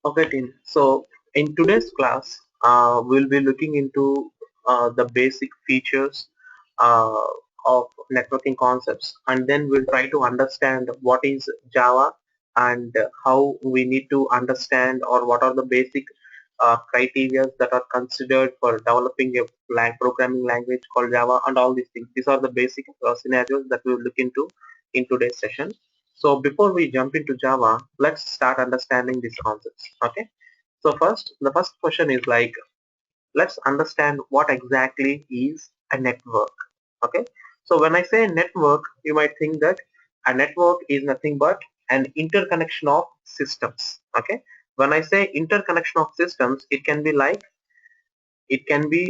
Okay, team. So in today's class, we'll be looking into the basic features uh, of networking concepts, and then we'll try to understand what is Java and how we need to understand, or what are the basic criteria that are considered for developing a programming language called Java, and all these things. These are the basic scenarios that we will look into in today's session. So before we jump into Java, let's start understanding these concepts. Okay. So the first question is like, let's understand what exactly is a network. Okay. So when I say network, you might think that a network is nothing but an interconnection of systems. Okay. When I say interconnection of systems, it can be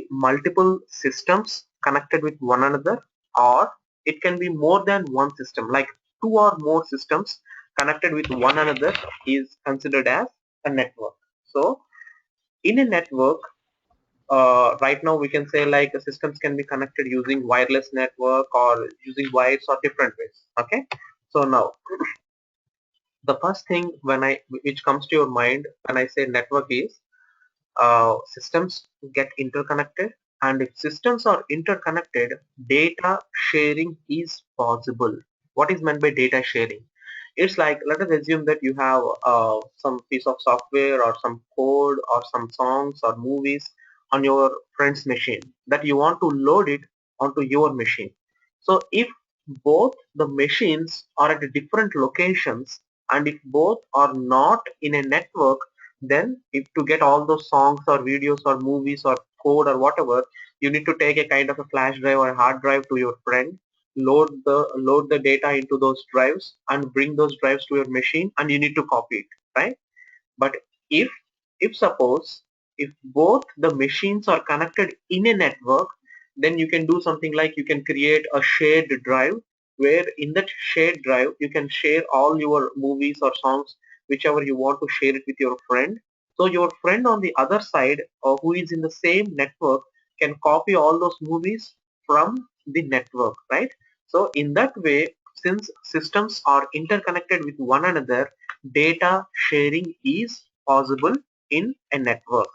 multiple systems connected with one another, or it can be more than one system, like two or more systems connected with one another is considered as a network. So in a network, right now we can say like the systems can be connected using wireless network or using wires or different ways. Okay. So now the first thing which comes to your mind when I say network is systems get interconnected, and if systems are interconnected, data sharing is possible. What is meant by data sharing? It's like, let us assume that you have some piece of software or some code or some songs or movies on your friend's machine that you want to load it onto your machine. So if both the machines are at different locations, and if both are not in a network, then if to get all those songs or videos or movies or code or whatever, you need to take a kind of a flash drive or a hard drive to your friend, load the data into those drives and bring those drives to your machine, and you need to copy it, right? But if suppose if both the machines are connected in a network, then you can do something like you can create a shared drive, where in that shared drive you can share all your movies or songs, whichever you want to share it with your friend. So your friend on the other side, or who is in the same network, can copy all those movies from the network, right? So in that way, since systems are interconnected with one another, data sharing is possible in a network.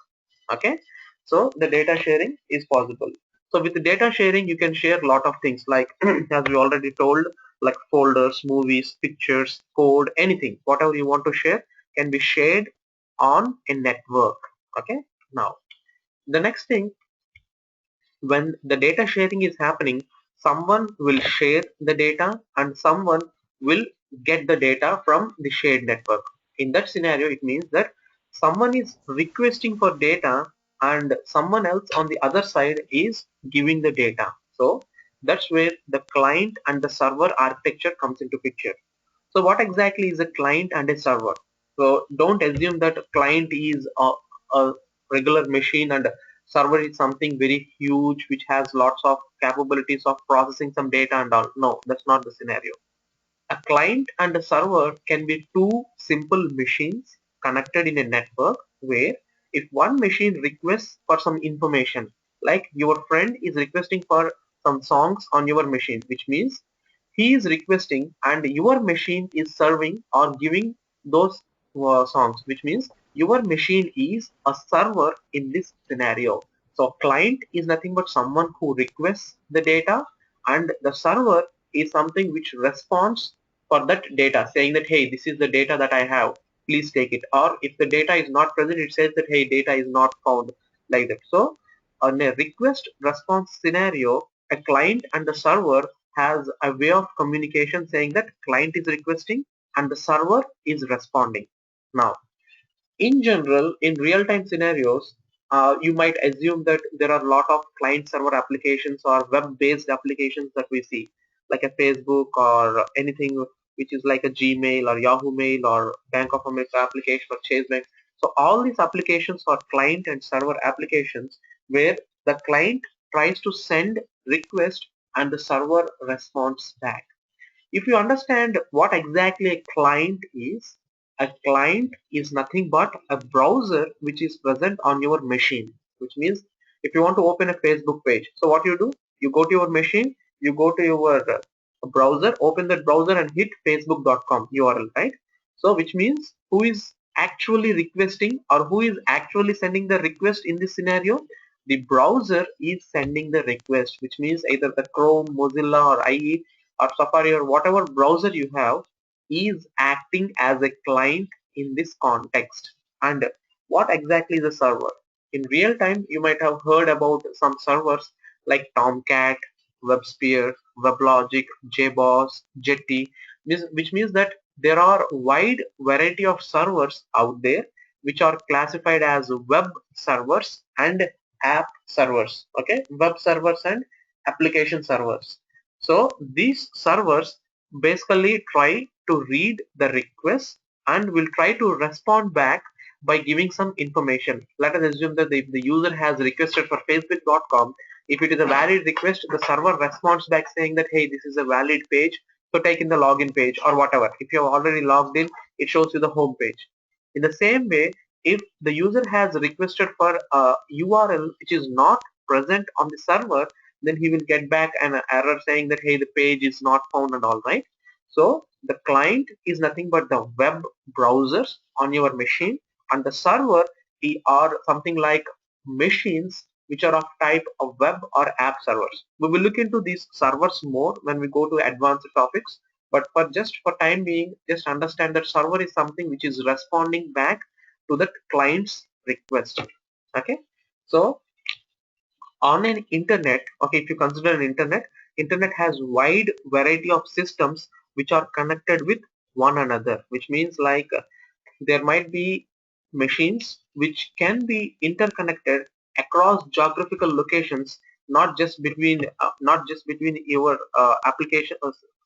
Okay. So the data sharing is possible. So with the data sharing, you can share a lot of things like as we already told, like folders, movies, pictures, code, anything, whatever you want to share can be shared on a network. Okay. Now the next thing, when the data sharing is happening, someone will share the data and someone will get the data from the shared network. In that scenario, it means that someone is requesting for data and someone else on the other side is giving the data. So that's where the client and the server architecture comes into picture. So what exactly is a client and a server? So don't assume that a client is a regular machine and server is something very huge which has lots of capabilities of processing some data and all. No, that's not the scenario. A client and a server can be two simple machines connected in a network, where if one machine requests for some information, like your friend is requesting for some songs on your machine, which means he is requesting and your machine is serving or giving those songs, which means your machine is a server in this scenario. So client is nothing but someone who requests the data, and the server is something which responds for that data, saying that hey, this is the data that I have, please take it. Or if the data is not present, it says that hey, data is not found, like that. So on a request response scenario, a client and the server has a way of communication, saying that client is requesting and the server is responding. Now in general, in real-time scenarios, you might assume that there are a lot of client-server applications or web-based applications that we see, like a Facebook or anything which is like a Gmail or Yahoo Mail or Bank of America application or Chase Bank. So all these applications are client and server applications, where the client tries to send request and the server responds back. If you understand what exactly a client is, a client is nothing but a browser which is present on your machine, which means if you want to open a Facebook page, so what you do, you go to your machine, you go to your browser, open that browser and hit facebook.com URL, right? So which means who is actually requesting or who is actually sending the request in this scenario? The browser is sending the request, which means either the Chrome, Mozilla or IE or Safari or whatever browser you have is acting as a client in this context. And what exactly is a server? In real time, you might have heard about some servers like Tomcat, WebSphere, WebLogic, JBoss, Jetty, which means that there are wide variety of servers out there which are classified as web servers and app servers. Okay, web servers and application servers. So these servers basically try to read the request and will try to respond back by giving some information. Let us assume that if the user has requested for facebook.com, if it is a valid request, the server responds back saying that, hey, this is a valid page, so take in the login page or whatever. If you have already logged in, it shows you the home page. In the same way, if the user has requested for a URL which is not present on the server, then he will get back an error saying that, hey, the page is not found and all, right? So the client is nothing but the web browsers on your machine, and the server are something like machines which are of type of web or app servers. We will look into these servers more when we go to advanced topics, but for time being, just understand that server is something which is responding back to the client's request. Okay, so on an internet, okay, if you consider an internet has wide variety of systems which are connected with one another, which means like there might be machines which can be interconnected across geographical locations, not just between your application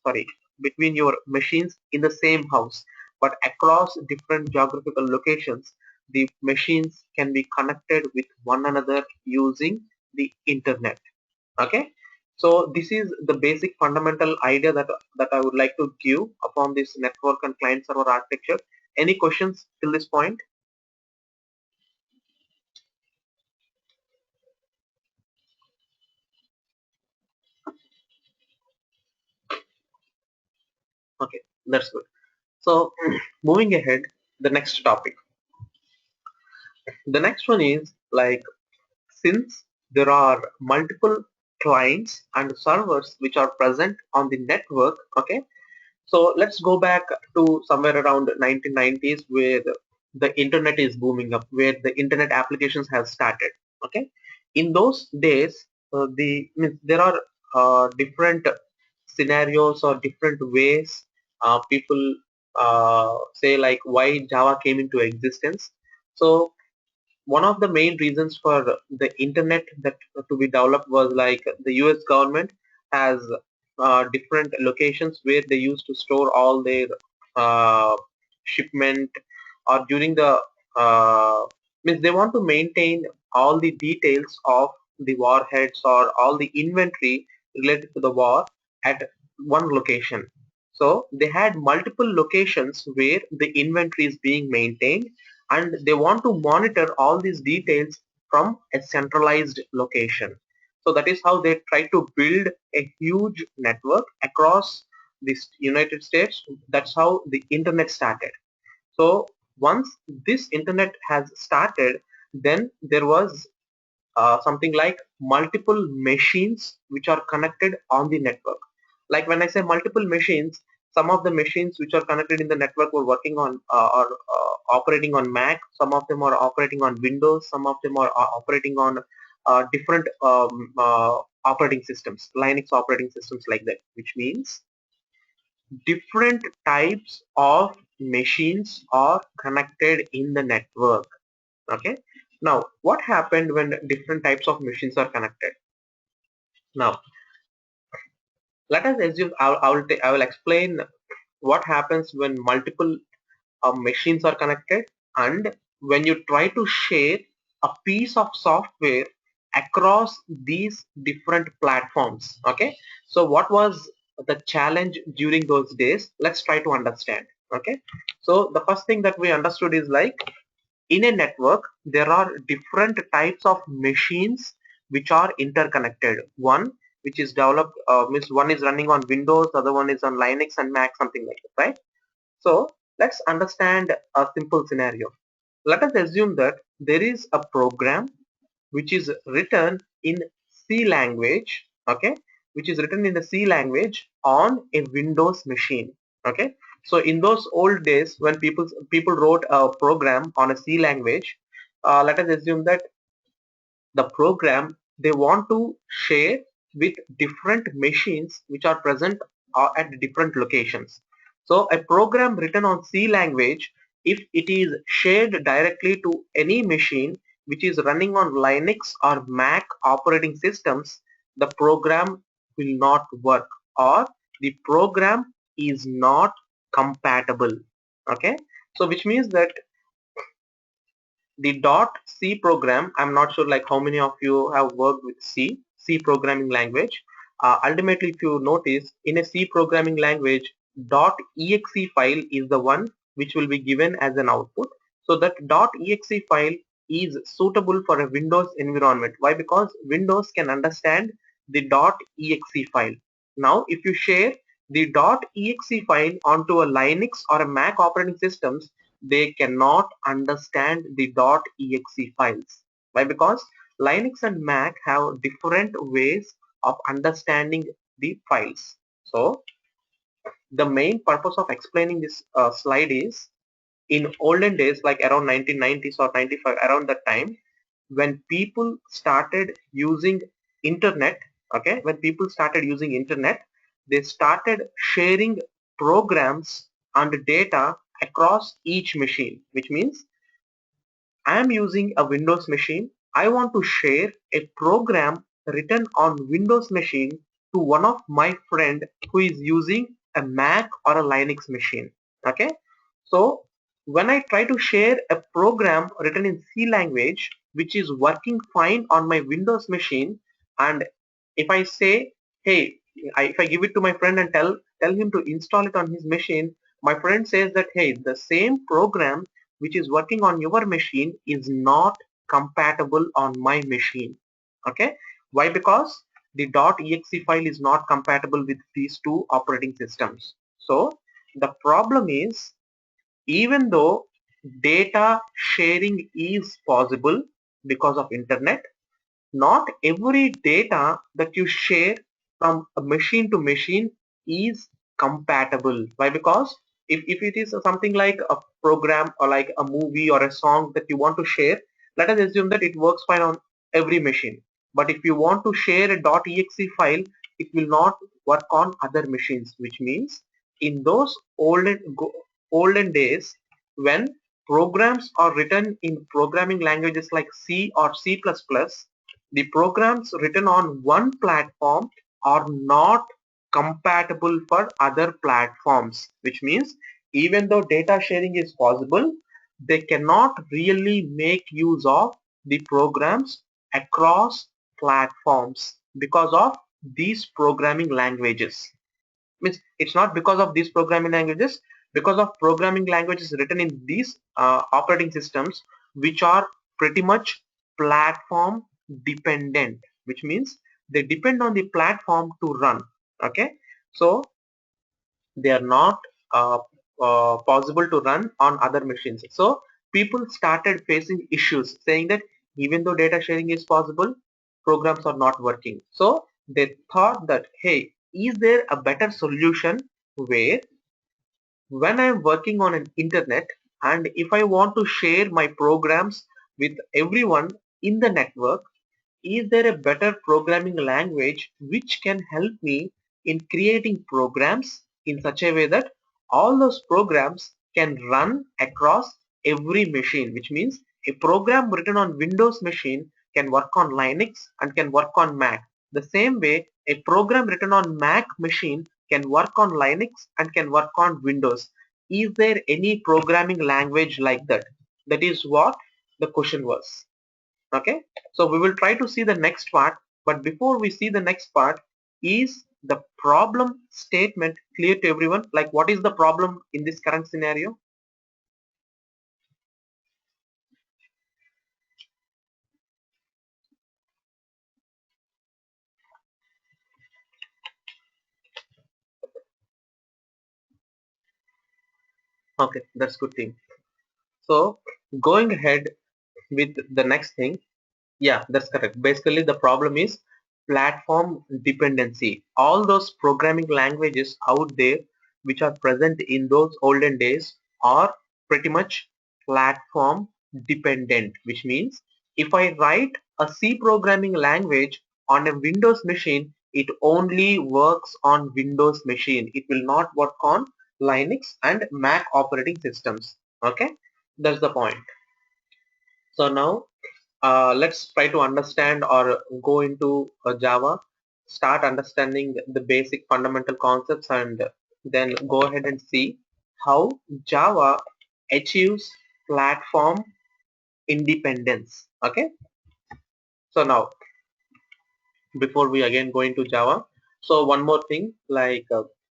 sorry, between your machines in the same house, but across different geographical locations the machines can be connected with one another using the internet. Okay, so this is the basic fundamental idea that I would like to give upon this network and client server architecture. Any questions till this point? Okay, that's good. So moving ahead, the next topic. The next one is like, since there are multiple clients and servers which are present on the network, okay, so let's go back to somewhere around 1990s where the internet is booming up, where the internet applications have started. Okay, in those days, there are different scenarios or different ways people say like why Java came into existence. So one of the main reasons for the internet that to be developed was like the US government has different locations where they used to store all their uh, shipment, or during the means they want to maintain all the details of the warheads or all the inventory related to the war at one location. So they had multiple locations where the inventory is being maintained, and they want to monitor all these details from a centralized location. So that is how they try to build a huge network across this United States. That's how the internet started. So once this internet has started, then there was something like multiple machines which are connected on the network. Like when I say multiple machines, some of the machines which are connected in the network were working on or operating on Mac, some of them are operating on Windows, some of them are operating on different operating systems, Linux operating systems like that, which means different types of machines are connected in the network. Okay, now what happened when different types of machines are connected? Now let us assume I will explain what happens when multiple machines are connected, and when you try to share a piece of software across these different platforms. Okay, so what was the challenge during those days? Let's try to understand. Okay, so the first thing that we understood is like, in a network there are different types of machines which are interconnected. One which is developed means one is running on Windows, the other one is on Linux and Mac, something like that, right? So Let's understand a simple scenario. Let us assume that there is a program which is written in C language, okay, which is written in the C language on a Windows machine, okay. So in those old days when people wrote a program on a C language, let us assume that the program they want to share with different machines which are present at different locations. So a program written on C language, if it is shared directly to any machine which is running on Linux or Mac operating systems, the program will not work, or the program is not compatible. Okay, so which means that the .c program, I'm not sure like how many of you have worked with C programming language. Ultimately, if you notice, in a C programming language, .exe file is the one which will be given as an output. So that .exe file is suitable for a Windows environment. Why? Because Windows can understand the .exe file. Now, if you share the .exe file onto a Linux or a Mac operating systems, they cannot understand the .exe files. Why? Because Linux and Mac have different ways of understanding the files. So the main purpose of explaining this slide is, in olden days, like around 1990s or 95, around that time, when people started using internet, okay, when people started using internet, they started sharing programs and data across each machine, which means I am using a Windows machine. I want to share a program written on Windows machine to one of my friend who is using a Mac or a Linux machine. Okay. So when I try to share a program written in C language, which is working fine on my Windows machine, and if I say, hey, if I give it to my friend and tell him to install it on his machine, my friend says that, hey, the same program which is working on your machine is not compatible on my machine. Okay, why? Because the .exe file is not compatible with these two operating systems. So the problem is, even though data sharing is possible because of internet, not every data that you share from a machine to machine is compatible. Why? Because if it is something like a program or like a movie or a song that you want to share, let us assume that it works fine on every machine. But if you want to share a .exe file, it will not work on other machines, which means in those olden days, when programs are written in programming languages like C or C++, the programs written on one platform are not compatible for other platforms, which means even though data sharing is possible, they cannot really make use of the programs across platforms because of these programming languages. Means it's not because of these programming languages, because of programming languages written in these operating systems which are pretty much platform dependent, which means they depend on the platform to run. Okay, so they are not possible to run on other machines. So people started facing issues saying that even though data sharing is possible, programs are not working. So they thought that, hey, is there a better solution where when I'm working on an internet and if I want to share my programs with everyone in the network, is there a better programming language which can help me in creating programs in such a way that all those programs can run across every machine, which means a program written on Windows machine can work on Linux and can work on Mac. The same way, a program written on Mac machine can work on Linux and can work on Windows. Is there any programming language like that? That is what the question was. Okay, so we will try to see the next part, but before we see the next part, is the problem statement clear to everyone? Like, what is the problem in this current scenario? Okay, that's good thing. So going ahead with the next thing. Yeah, that's correct. Basically, the problem is platform dependency. All those programming languages out there which are present in those olden days are pretty much platform dependent, which means if I write a C programming language on a Windows machine, it only works on Windows machine. It will not work on Linux and Mac operating systems. Okay, that's the point. So now let's try to understand or go into Java, start understanding the basic fundamental concepts, and then go ahead and see how Java achieves platform independence. Okay, so now before we again go into Java, so one more thing, like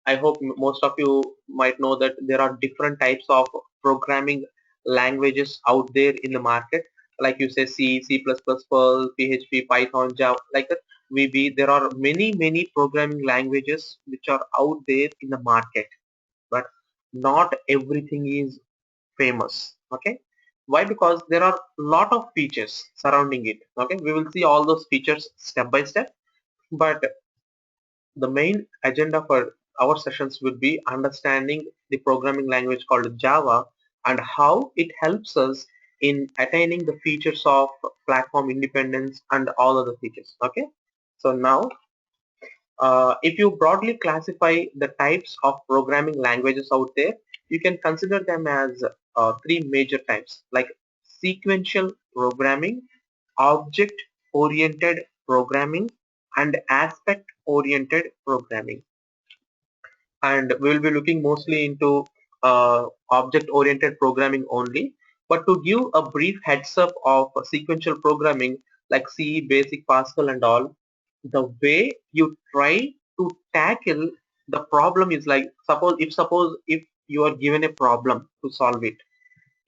I hope most of you might know that there are different types of programming languages out there in the market, like you say C, C++, Perl, PHP, Python, Java, like that. There are many programming languages which are out there in the market, but not everything is famous. Okay, why? Because there are a lot of features surrounding it. Okay, we will see all those features step by step, but the main agenda for our sessions would be understanding the programming language called Java and how it helps us in attaining the features of platform independence and all other features. Okay, so now if you broadly classify the types of programming languages out there, you can consider them as three major types, like sequential programming, object oriented programming, and aspect oriented programming. And we will be looking mostly into object oriented programming only, but to give a brief heads up of sequential programming like C, basic, Pascal and all, the way you try to tackle the problem is like, suppose if you are given a problem to solve it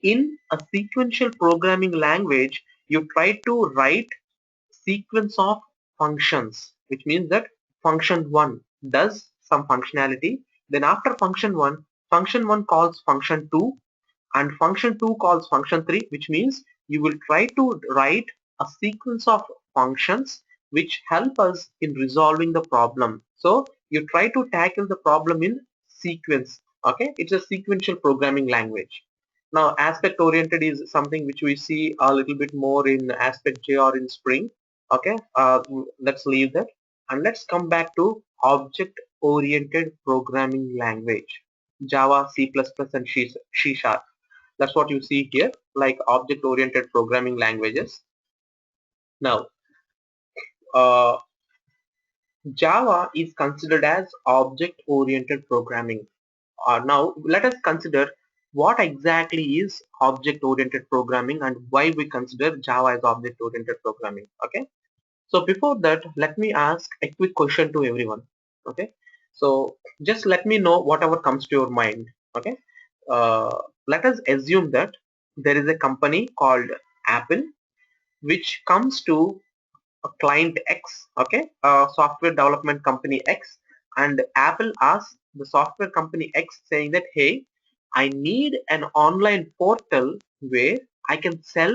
in a sequential programming language, you try to write sequence of functions, which means that function 1 does some functionality, then after function 1 calls function 2, and function 2 calls function 3, which means you will try to write a sequence of functions which help us in resolving the problem. So you try to tackle the problem in sequence. Okay, it's a sequential programming language. Now aspect oriented is something which we see a little bit more in aspect J or in Spring. Okay, let's leave that and let's come back to object oriented programming language, Java, C++, and C Sharp. That's what you see here, like object oriented programming languages. Now uh, Java is considered as object oriented programming. Now let us consider what exactly is object oriented programming and why we consider Java as object oriented programming. Okay, so before that, let me ask a quick question to everyone. Okay, so just let me know whatever comes to your mind. Okay, uh, let us assume that there is a company called Apple which comes to a client X, okay, a software development company X, and Apple asks the software company X saying that, hey, I need an online portal where I can sell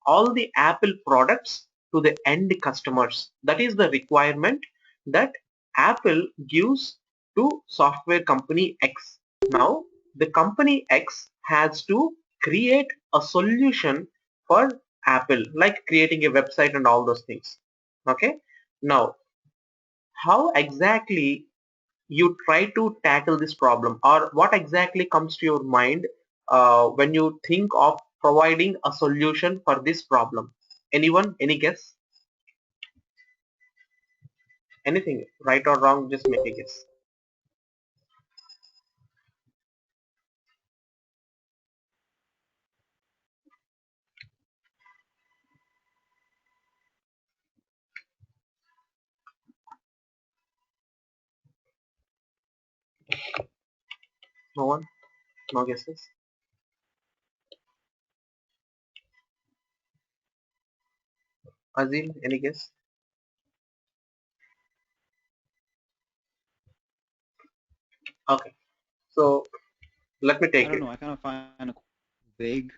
all the Apple products to the end customers. That is the requirement that Apple gives to software company X. Now, the company X has to create a solution for Apple, like creating a website and all those things. Okay, now how exactly you try to tackle this problem, or what exactly comes to your mind when you think of providing a solution for this problem? Anyone, any guess? Anything, right or wrong, just make a guess. No one? No guesses? Azil, any guess? Okay, so Let me I take don't it. know. I kind of find it vague.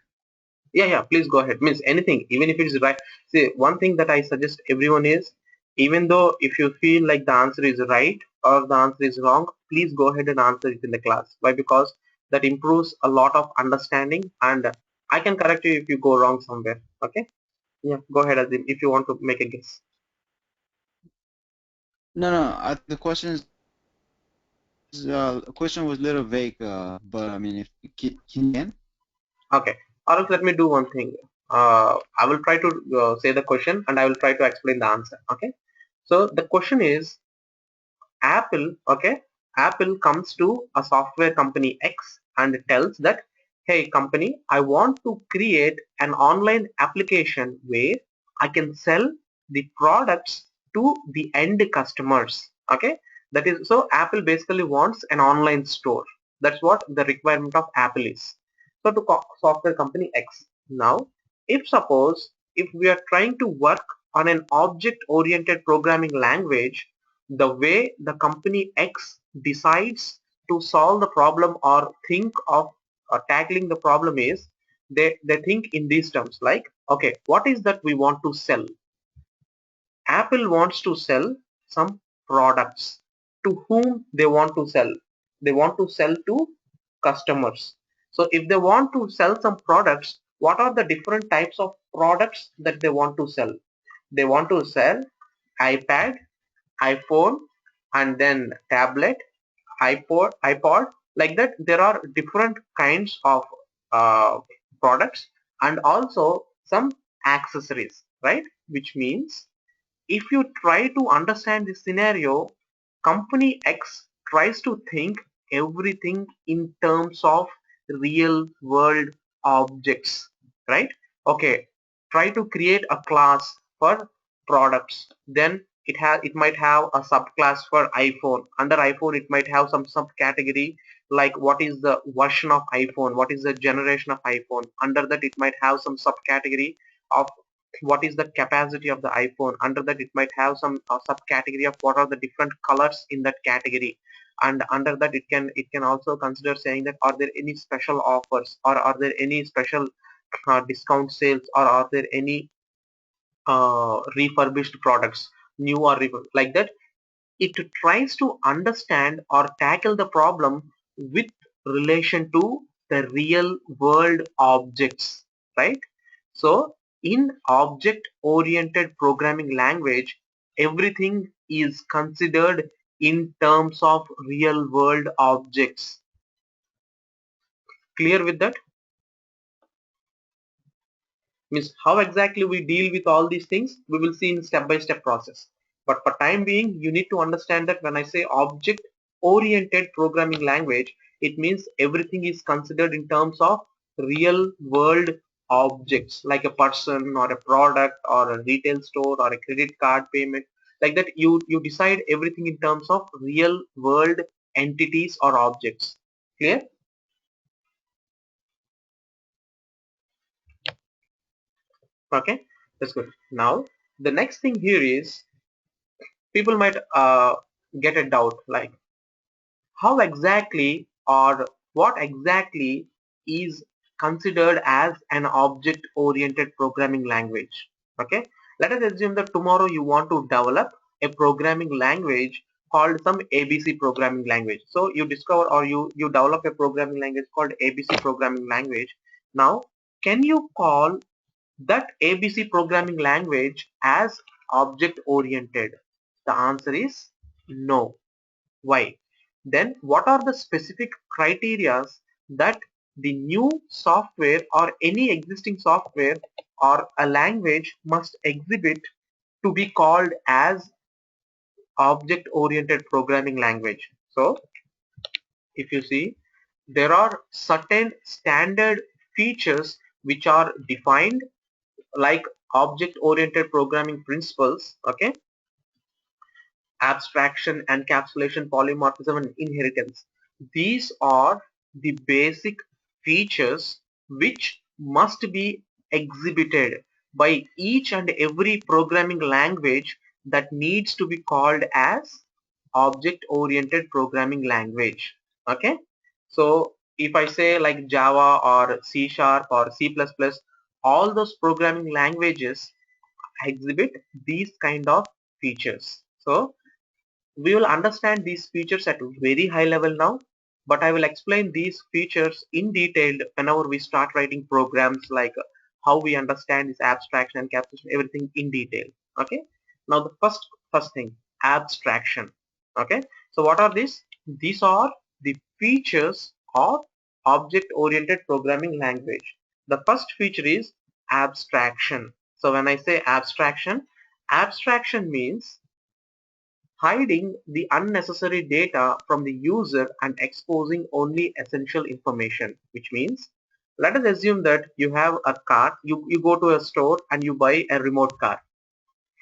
Yeah, please go ahead. Means anything, even if it's right. See, one thing that I suggest everyone is, even though if you feel like the answer is right or the answer is wrong, please go ahead and answer it in the class. Why? Because that improves a lot of understanding, and I can correct you if you go wrong somewhere. Okay? Yeah, go ahead, Azim, if you want to make a guess. No, no. The question was a little vague. But I mean, if can you? Okay. Or else let me do one thing. I will try to say the question and I will try to explain the answer. Okay. So the question is, Apple, okay, Apple comes to a software company X and tells that, hey company, I want to create an online application where I can sell the products to the end customers. Okay, that is, so Apple basically wants an online store. That's what the requirement of Apple is. So to software company X. Now, if suppose if we are trying to work on an object oriented programming language, the way the company X decides to solve the problem or think of tackling the problem is, they think in these terms like, okay, what is that we want to sell? Apple wants to sell some products. To whom they want to sell? They want to sell to customers. So if they want to sell some products, what are the different types of products that they want to sell? They want to sell iPad, iPhone, and then tablet, iPod, like that. There are different kinds of uh, products and also some accessories, right? Which means if you try to understand this scenario, company X tries to think everything in terms of real world objects, right? Okay, try to create a class for products. Then it might have a subclass for iPhone. Under iPhone, it might have some subcategory like what is the version of iPhone, what is the generation of iPhone. Under that, it might have some subcategory of what is the capacity of the iPhone. Under that, it might have some subcategory of what are the different colors in that category. And under that, it can also consider saying that are there any special offers, or are there any special discount sales, or are there any refurbished products, new or like that. It tries to understand or tackle the problem with relation to the real world objects, right? So in object oriented programming language, everything is considered in terms of real world objects. Clear with that? Means how exactly we deal with all these things, we will see in step by step process. But for time being, you need to understand that when I say object oriented programming language, it means everything is considered in terms of real world objects, like a person or a product or a retail store or a credit card payment. Like that, you decide everything in terms of real world entities or objects. Clear? Okay, that's good. Now the next thing here is, people might get a doubt like, how exactly or what exactly is considered as an object oriented programming language. Okay, let us assume that tomorrow you want to develop a programming language called some ABC programming language. So you discover or you develop a programming language called ABC programming language. Now, can you call that ABC programming language as object oriented? The answer is no. Why? Then what are the specific criteria that the new software or any existing software or a language must exhibit to be called as object oriented programming language? So if you see, there are certain standard features which are defined, like object oriented programming principles, okay, abstraction, encapsulation, polymorphism, and inheritance. These are the basic features which must be exhibited by each and every programming language that needs to be called as object oriented programming language. Okay, so if I say like Java or C Sharp or C++, all those programming languages exhibit these kind of features. So we will understand these features at a very high level now, but I will explain these features in detail whenever we start writing programs, like how we understand this abstraction and encapsulation, everything in detail. Okay. Now the first thing, abstraction. Okay. So what are these? These are the features of object-oriented programming language. The first feature is abstraction. So when I say abstraction, abstraction means hiding the unnecessary data from the user and exposing only essential information, which means let us assume that you have a car, you go to a store and you buy a remote car.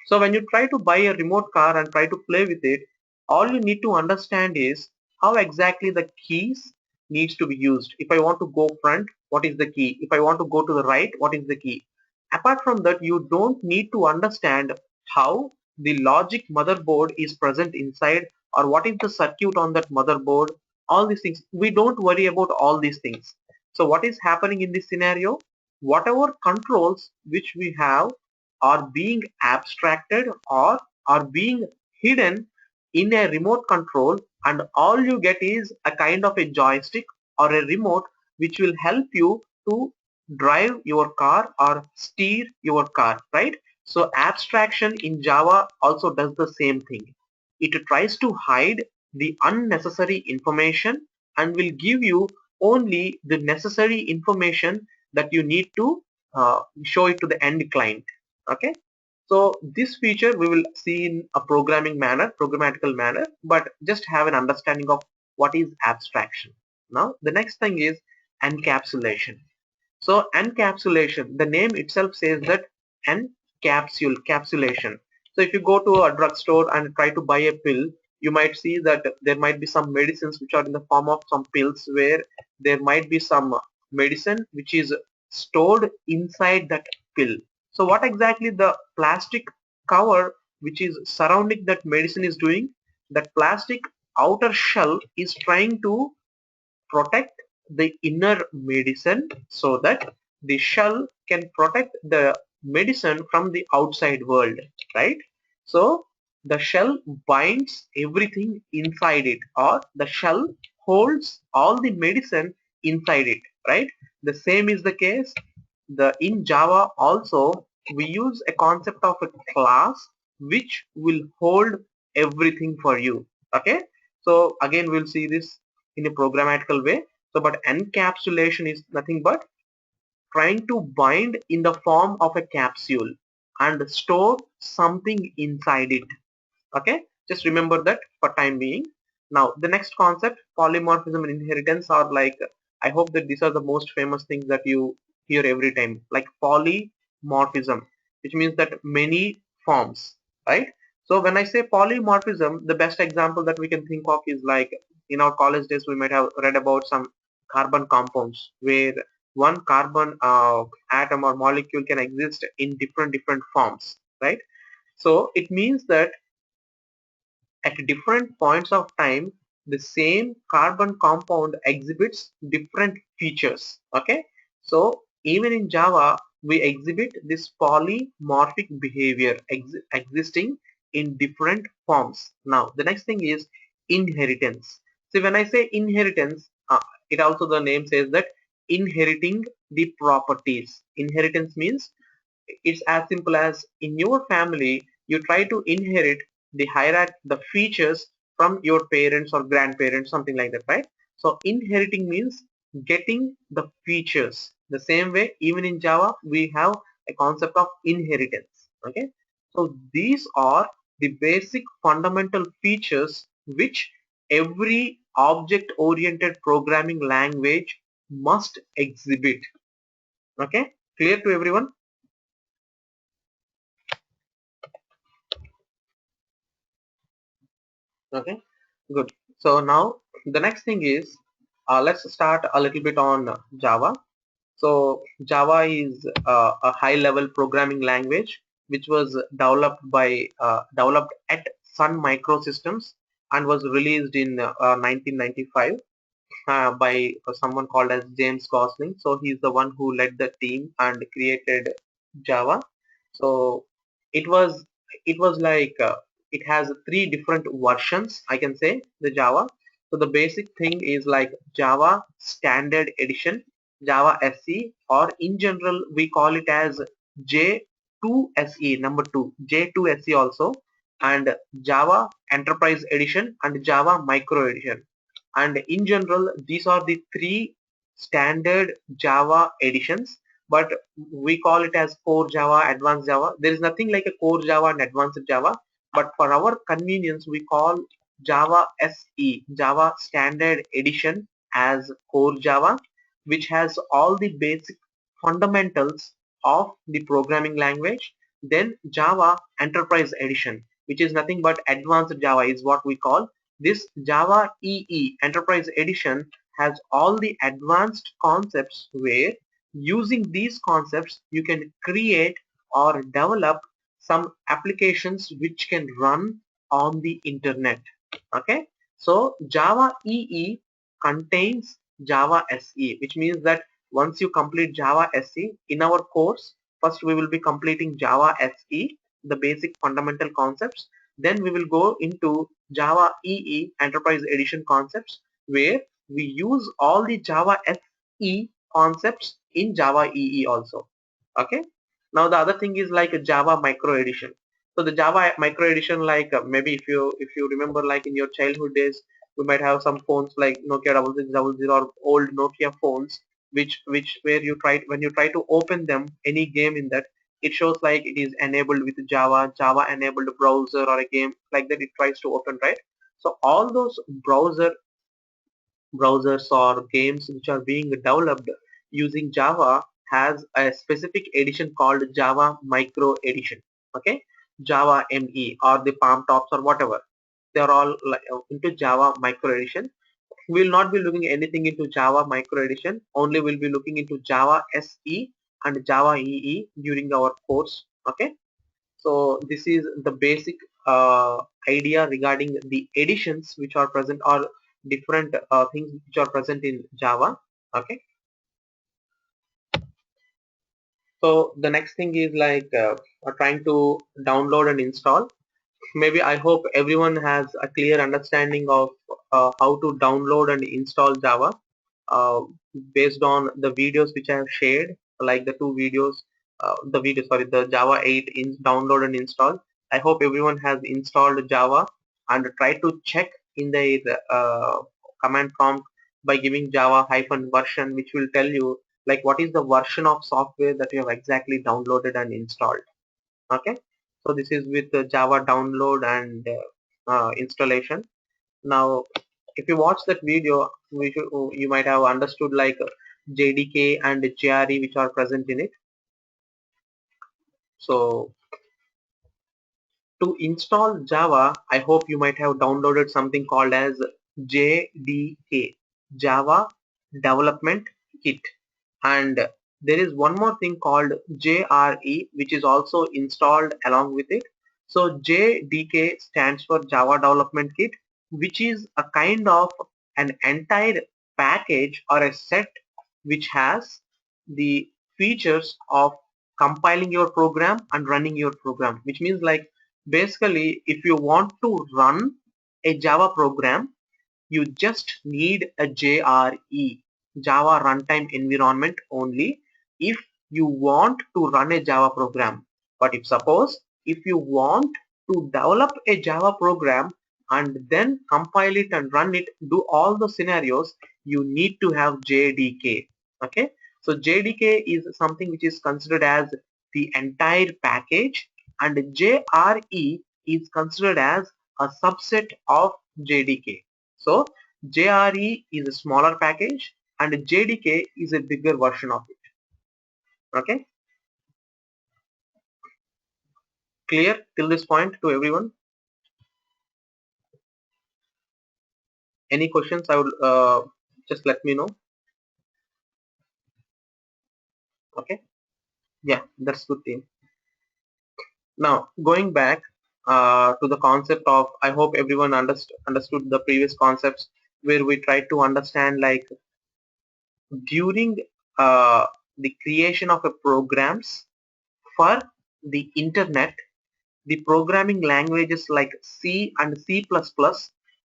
So when you try to buy a remote car and try to play with it, all you need to understand is how exactly the keys needs to be used. If I want to go front, what is the key? If I want to go to the right, what is the key? Apart from that, you don't need to understand how the logic motherboard is present inside, or what is the circuit on that motherboard. All these things, we don't worry about all these things. So what is happening in this scenario? Whatever controls which we have are being abstracted or are being hidden in a remote control, and all you get is a kind of a joystick or a remote which will help you to drive your car or steer your car, right? So abstraction in Java also does the same thing. It tries to hide the unnecessary information and will give you only the necessary information that you need to show it to the end client. Okay. So this feature we will see in a programmatical manner, but just have an understanding of what is abstraction. Now the next thing is encapsulation. So encapsulation, the name itself says that capsulation. So if you go to a drugstore and try to buy a pill, you might see that there might be some medicines which are in the form of some pills, where there might be some medicine which is stored inside that pill. So what exactly the plastic cover which is surrounding that medicine is doing? That plastic outer shell is trying to protect the inner medicine, so that the shell can protect the medicine from the outside world, right? So the shell binds everything inside it, or the shell holds all the medicine inside it, right? The same is the case the in Java also. We use a concept of a class which will hold everything for you. Okay. So again we'll see this in a programmatical way. So but encapsulation is nothing but trying to bind in the form of a capsule and store something inside it. Okay, just remember that for time being. Now the next concept, polymorphism and inheritance, are like, I hope that these are the most famous things that you hear every time, like polymorphism, which means that many forms, right? So when I say polymorphism, the best example that we can think of is like in our college days we might have read about some carbon compounds, where one carbon atom or molecule can exist in different forms, right? So it means that at different points of time, the same carbon compound exhibits different features. Okay, so even in Java, we exhibit this polymorphic behavior existing in different forms. Now, the next thing is inheritance. So when I say inheritance, it also the name says that inheriting the properties. Inheritance means it's as simple as in your family you try to inherit the hierarchy, the features from your parents or grandparents, something like that, right? So inheriting means getting the features. The same way, even in Java we have a concept of inheritance. Okay, so these are the basic fundamental features which every object oriented programming language must exhibit. Okay, clear to everyone? Okay, good. So now the next thing is, let's start a little bit on Java. So Java is a high level programming language which was developed at Sun Microsystems and was released in 1995. by someone called as James Gosling. So he's the one who led the team and created Java. So it was it was like it has three different versions, I can say, the Java. So the basic thing is like Java Standard Edition, Java SE, or in general we call it as J2 SE, number 2, J2 SE also, and Java Enterprise Edition and Java Micro Edition. And in general these are the three standard Java editions, but we call it as core Java, advanced Java. There is nothing like a core Java and advanced Java, but for our convenience we call Java SE, Java Standard Edition, as core Java, which has all the basic fundamentals of the programming language. Then Java Enterprise Edition, which is nothing but advanced Java, is what we call. This Java EE Enterprise Edition has all the advanced concepts where using these concepts you can create or develop some applications which can run on the internet. Okay, so Java EE contains Java SE, which means that once you complete Java SE in our course, first we will be completing Java SE, the basic fundamental concepts. Then we will go into Java EE Enterprise Edition concepts, where we use all the Java SE concepts in Java EE also. Okay. Now the other thing is like a Java Micro Edition. So the Java Micro Edition, like maybe if you remember, like in your childhood days, we might have some phones like Nokia 6600 or old Nokia phones, which where you try when you try to open them any game in that, it shows like it is enabled with Java enabled browser or a game like that, it tries to open, right? So all those browsers or games which are being developed using Java has a specific edition called Java Micro Edition. Okay, Java ME or the Palm Tops or whatever, they are all like, into Java Micro Edition. We will not be looking anything into Java Micro Edition. Only we'll be looking into Java SE and Java EE during our course. Okay. So this is the basic idea regarding the editions which are present, or different things which are present in Java. Okay. So the next thing is like trying to download and install. Maybe I hope everyone has a clear understanding of how to download and install Java uh, based on the videos which I have shared, like the two videos, the Java 8 in download and install. I hope everyone has installed Java and try to check in the command prompt by giving Java hyphen version, which will tell you like what is the version of software that you have exactly downloaded and installed. Okay, so this is with the Java download and installation. Now if you watch that video, you might have understood like JDK and JRE which are present in it. So to install Java, I hope you might have downloaded something called as JDK, Java Development Kit. And there is one more thing called JRE which is also installed along with it. So JDK stands for Java Development Kit, which is a kind of an entire package or a set which has the features of compiling your program and running your program, which means like basically if you want to run a Java program, you just need a JRE, Java Runtime Environment only, if you want to run a Java program. But if you want to develop a Java program and then compile it and run it, do all the scenarios, you need to have JDK. Okay, so JDK is something which is considered as the entire package, and JRE is considered as a subset of JDK. So JRE is a smaller package and JDK is a bigger version of it. Okay, clear till this point to everyone? Any questions? I would just let me know. Okay, yeah, that's good thing. Now going back to the concept of, I hope everyone understood the previous concepts where we try to understand like during uh, the creation of a programs for the internet, the programming languages like C and C++,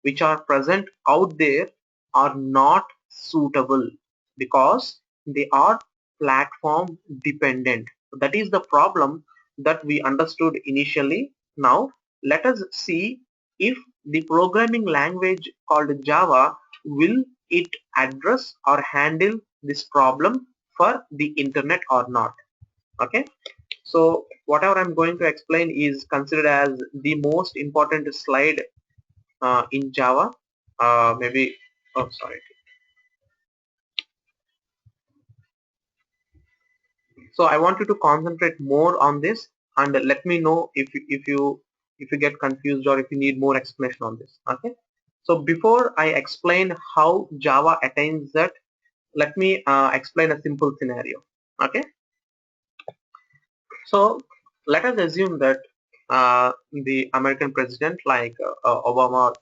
which are present out there, are not suitable because they are platform dependent. That is the problem that we understood initially. Now let us see if the programming language called Java will it address or handle this problem for the internet or not. Okay, so whatever I'm going to explain is considered as the most important slide in Java. Maybe, oh sorry. So I want you to concentrate more on this and let me know if you get confused or if you need more explanation on this. Okay. So before I explain how Java attains that, let me explain a simple scenario. Okay. So let us assume that the American president like Obama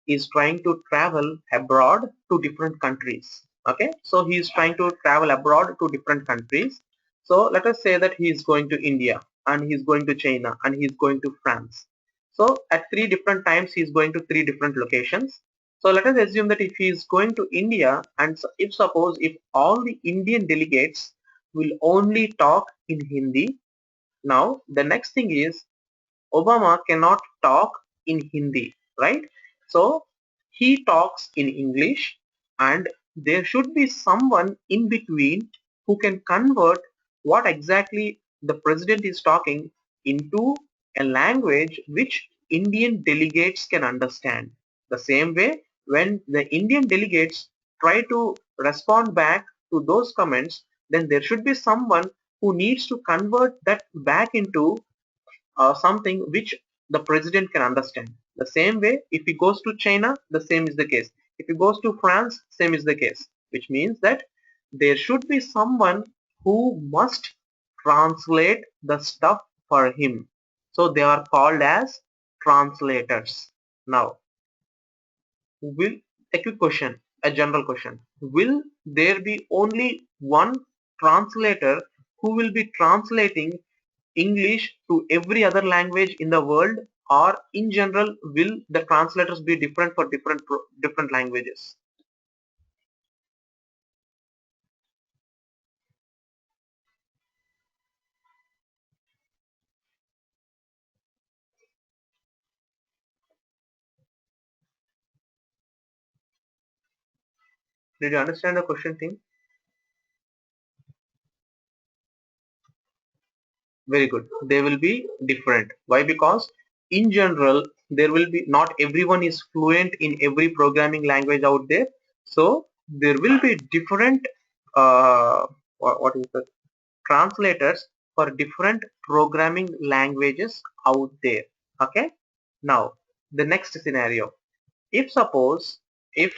is trying to travel abroad to different countries. Okay, so he is trying to travel abroad to different countries. So let us say that he is going to India and he is going to China and he is going to France. So at three different times he is going to three different locations. So let us assume that if he is going to India and if suppose if all the Indian delegates will only talk in Hindi. Now the next thing is Obama cannot talk in Hindi, right? So he talks in English and there should be someone in between who can convert what exactly the president is talking into a language which Indian delegates can understand. The same way, when the Indian delegates try to respond back to those comments, then there should be someone who needs to convert that back into something which the president can understand. The same way, if he goes to China, the same is the case. If he goes to France, same is the case. Which means that there should be someone who must translate the stuff for him. So they are called as translators. Now, will a quick question, a general question. Will there be only one translator who will be translating English to every other language in the world, or in general will the translators be different for different languages? Did you understand the question, team? Very good. They will be different. Why? Because in general there will be not everyone is fluent in every programming language out there. So there will be different what is that, translators for different programming languages out there. Okay. Now the next scenario. If suppose if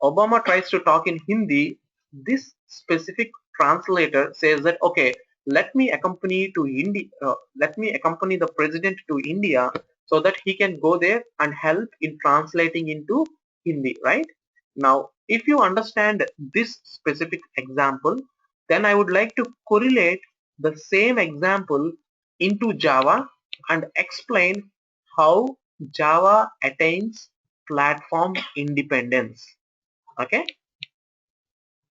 Obama tries to talk in Hindi, this specific translator says that okay, let me accompany the president to India so that he can go there and help in translating into Hindi, right? Now, if you understand this specific example, then I would like to correlate the same example into Java and explain how Java attains platform independence. Okay,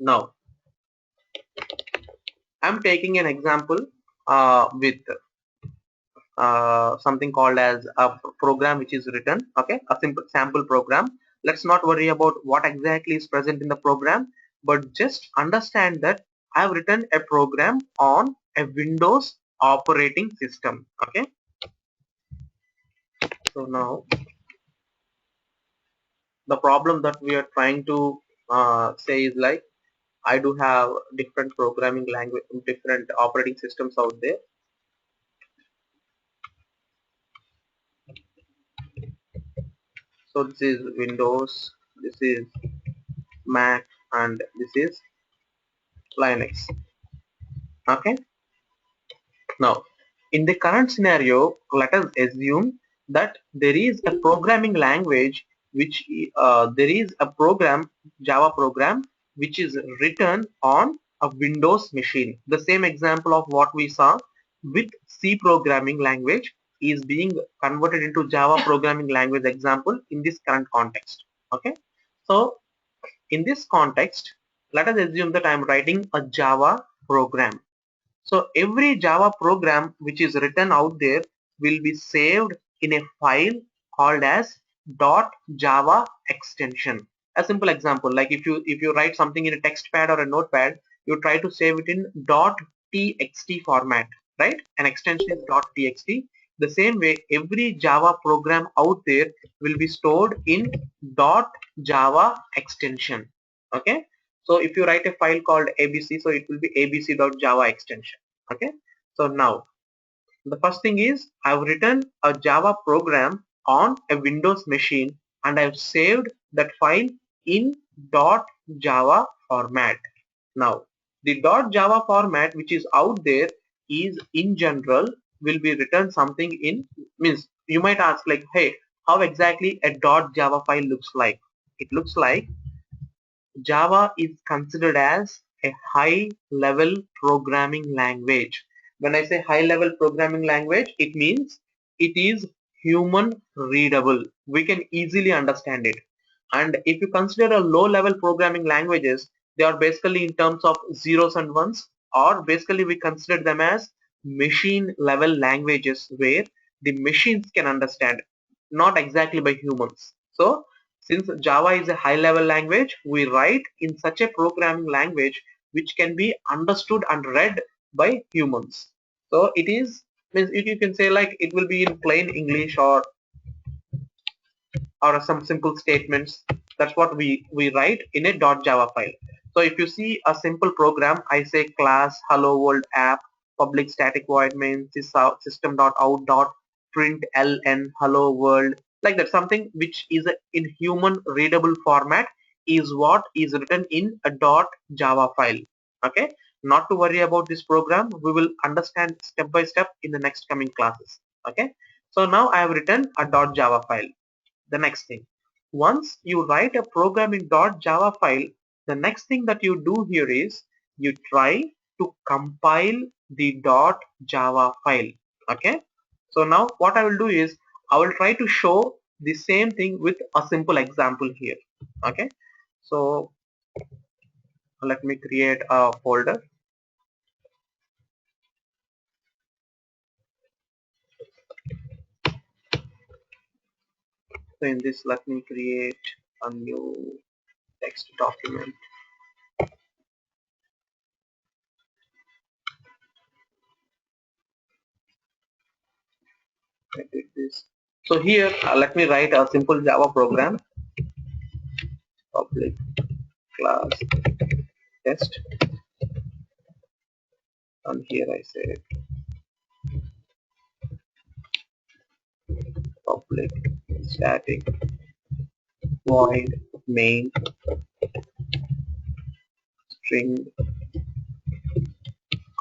now I'm taking an example with something called as a program which is written, okay, a simple sample program. Let's not worry about what exactly is present in the program, but just understand that I've written a program on a Windows operating system. Okay, so now the problem that we are trying to say is like I do have different programming language, different operating systems out there. So this is Windows, this is Mac, and this is Linux. Okay. Now, in the current scenario, let us assume that there is a programming language which there is a program, Java program, which is written on a Windows machine. The same example of what we saw with C programming language is being converted into Java programming language example in this current context. Okay, so in this context, let us assume that I am writing a Java program. So every Java program which is written out there will be saved in a file called as .java extension. A simple example, like if you write something in a text pad or a notepad, you try to save it in .txt format, right? An extension is .txt. The same way, every Java program out there will be stored in .java extension. Okay. So if you write a file called ABC, so it will be abc.java extension. Okay. So now the first thing is I've written a Java program on a Windows machine and I've saved that file in .java format. Now the .java format which is out there is in general will be written something in, means you might ask like, hey, how exactly a .java file looks like? It looks like Java is considered as a high level programming language. When I say high level programming language, it means it is human readable. We can easily understand it. And if you consider a low level programming languages, they are basically in terms of zeros and ones, or basically we consider them as machine level languages where the machines can understand, not exactly by humans. So since Java is a high level language, we write in such a programming language which can be understood and read by humans. So it is, means you can say like it will be in plain English or some simple statements. That's what we write in a .java file. So if you see a simple program, I say class hello world app public static void main system.out.println hello world, like that. Something which is in human readable format is what is written in a .java file. Okay, not to worry about this program, we will understand step by step in the next coming classes. Okay, so now I have written a .java file. The next thing, once you write a program in .java file, the next thing that you do here is you try to compile the .java file. Okay, so now what I will do is I will try to show the same thing with a simple example here. Okay, so let me create a folder. So in this, let me create a new text document. I did this. So here, let me write a simple Java program. Public class test, and here I say public static void main string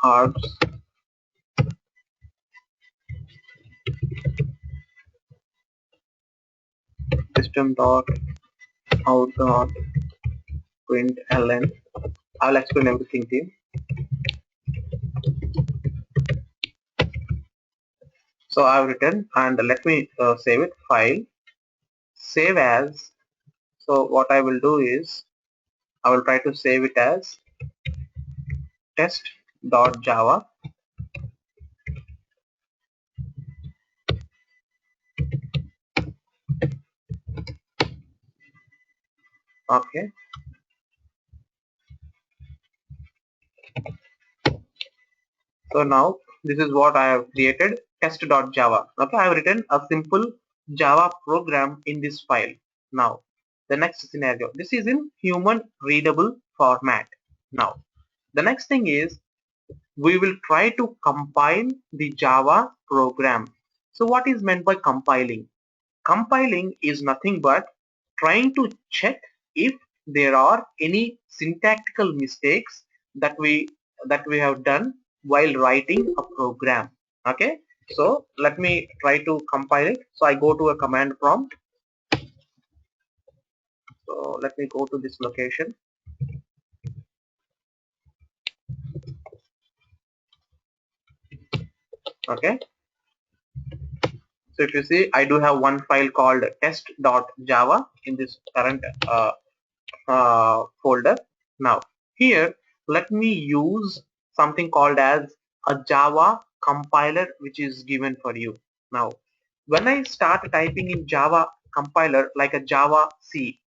args system dot out dot println. I'll explain everything to you. So I've written, and let me save it. File, save as. So what I will do is I will try to save it as test.java. Okay, so now this is what I have created, test.java. Okay, I have written a simple Java program in this file. Now the next scenario, this is in human readable format. Now the next thing is we will try to compile the Java program. So what is meant by compiling? Compiling is nothing but trying to check if there are any syntactical mistakes that we have done while writing a program. Okay, so let me try to compile it. So I go to a command prompt So let me go to this location. Okay. So if you see, I do have one file called test.java in this current folder. Now here, let me use something called as a Java compiler, which is given for you. Now, when I start typing in Java compiler like a Java C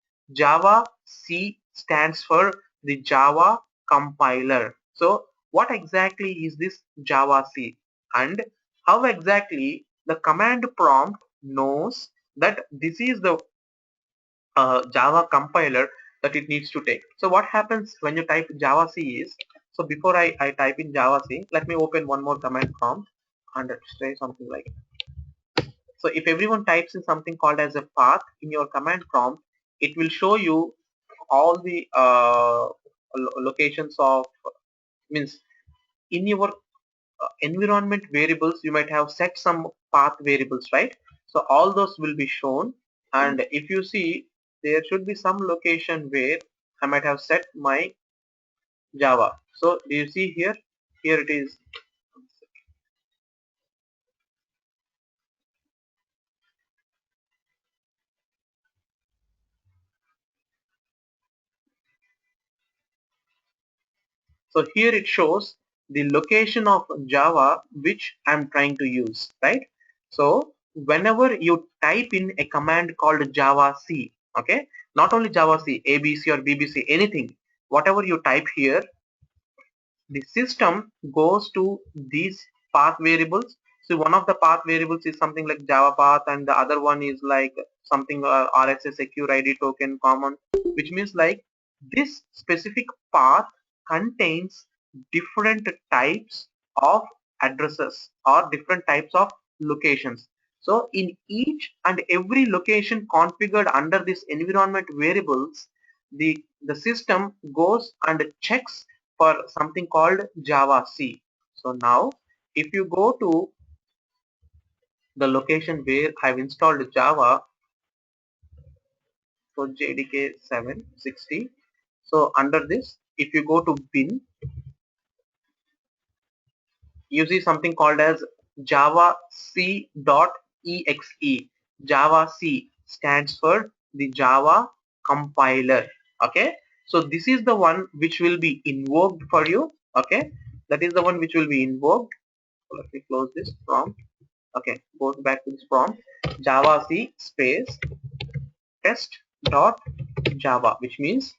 stands for the Java compiler. So what exactly is this Java C, and how exactly the command prompt knows that this is the Java compiler that it needs to take. So what happens when you type Java C is, so before I type in Java C, let me open one more command prompt and say something like, so if everyone types in something called as a path in your command prompt, it will show you all the locations of, means in your environment variables, you might have set some path variables, right? So all those will be shown, and if you see, there should be some location where I might have set my Java. So do you see here? Here it is. So here it shows the location of Java which I'm trying to use, right? So whenever you type in a command called Java C, okay, not only Java C, ABC or BBC, anything, whatever you type here, the system goes to these path variables. So one of the path variables is something like Java path, and the other one is like something RSA secure ID token common, which means like this specific path contains different types of addresses or different types of locations. So in each and every location configured under this environment variables, the system goes and checks for something called Java C. So now if you go to the location where I've installed Java, so JDK 760, so under this, if you go to bin, you see something called as Java C.exe. Java C stands for the Java compiler. Okay, so this is the one which will be invoked for you. Okay, that is the one which will be invoked. So let me close this prompt. Okay, go back to this prompt. Java C space test dot Java, which means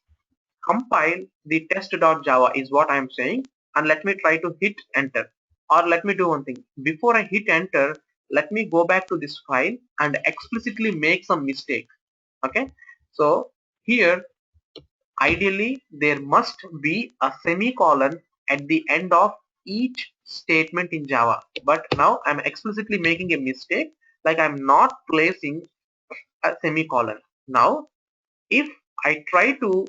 compile the test.java is what I am saying, and let me try to hit enter. Or let me do one thing. Before I hit enter, let me go back to this file and explicitly make some mistake. Okay, so here ideally there must be a semicolon at the end of each statement in Java, but now I'm explicitly making a mistake, like I'm not placing a semicolon. Now if I try to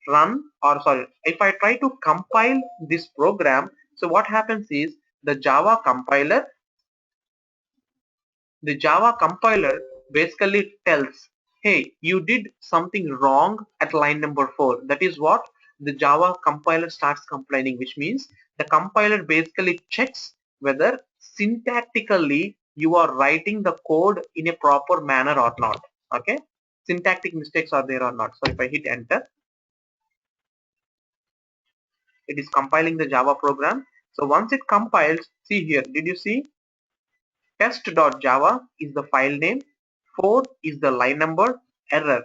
run, or sorry, if I try to compile this program, so what happens is the Java compiler basically tells, hey, you did something wrong at line number 4. That is what the Java compiler starts complaining, which means the compiler basically checks whether syntactically you are writing the code in a proper manner or not. Okay, syntactic mistakes are there or not. So if I hit enter, it is compiling the Java program. So once it compiles, see here, did you see test.java is the file name, 4 is the line number, error,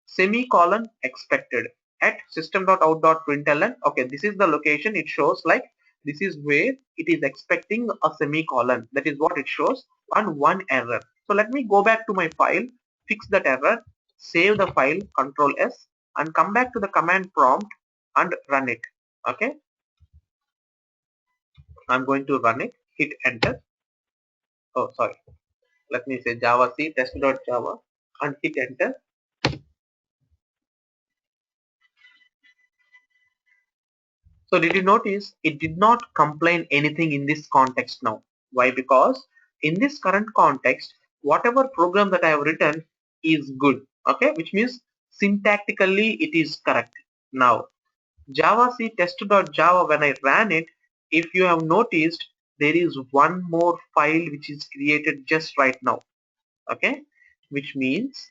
semicolon expected at system.out.println. Okay, this is the location. It shows like this is where it is expecting a semicolon. That is what it shows, and one error. So let me go back to my file, fix that error, save the file, Control S, and come back to the command prompt and run it. Okay, I'm going to run it, hit enter. Oh, sorry. Let me say Java C test.java and hit enter. So did you notice it did not complain anything in this context now? Why? Because in this current context, whatever program that I have written is good. Okay, which means syntactically it is correct. Now Java C test.java, when I ran it, if you have noticed, there is one more file which is created just right now. Okay, which means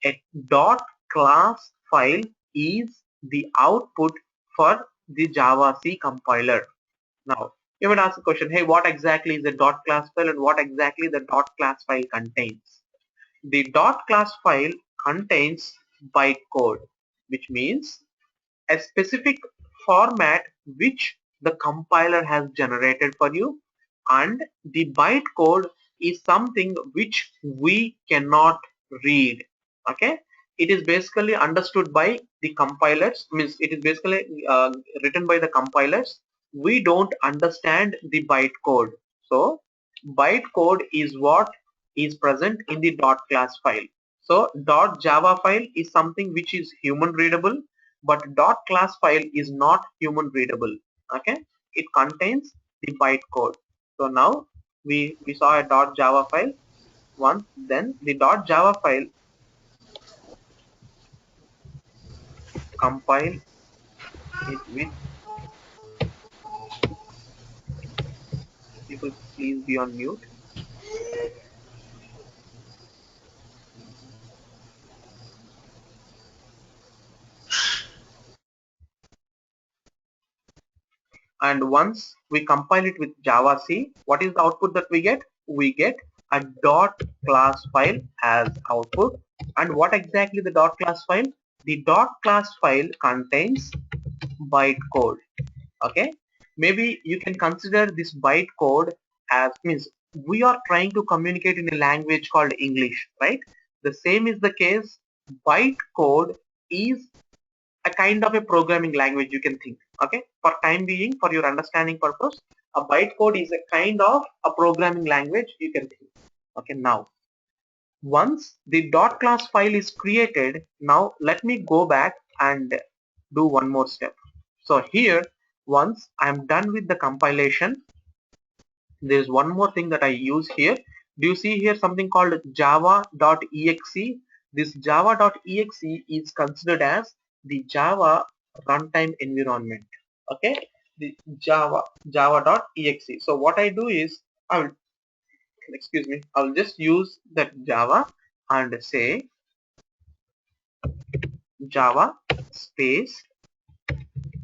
a dot class file is the output for the Java C compiler. Now you might ask the question, hey, what exactly is the dot class file and what exactly the dot class file contains? The dot class file contains bytecode, which means a specific format which the compiler has generated for you, and the bytecode is something which we cannot read. Okay, it is basically understood by the compilers, means it is basically written by the compilers. We don't understand the bytecode, so bytecode is what is present in the dot class file. So dot java file is something which is human readable, but dot class file is not human readable. Okay, it contains the bytecode. So now we saw a dot java file once, then the dot java file compile it with, people please be on mute. And once we compile it with Java C, what is the output that we get? We get a dot class file as output. And what exactly the dot class file? The dot class file contains bytecode. Okay, maybe you can consider this bytecode as, means we are trying to communicate in a language called English, right? The same is the case. Bytecode is a kind of a programming language, you can think. Okay, for time being, for your understanding purpose, a bytecode is a kind of a programming language, you can think. Okay, now once the dot class file is created, now let me go back and do one more step. So here, once I'm done with the compilation, there is one more thing that I use here. Do you see here something called java.exe? This java.exe is considered as the Java runtime environment. Okay, the java.exe. So what I do is, I will, excuse me, I will just use that Java and say Java space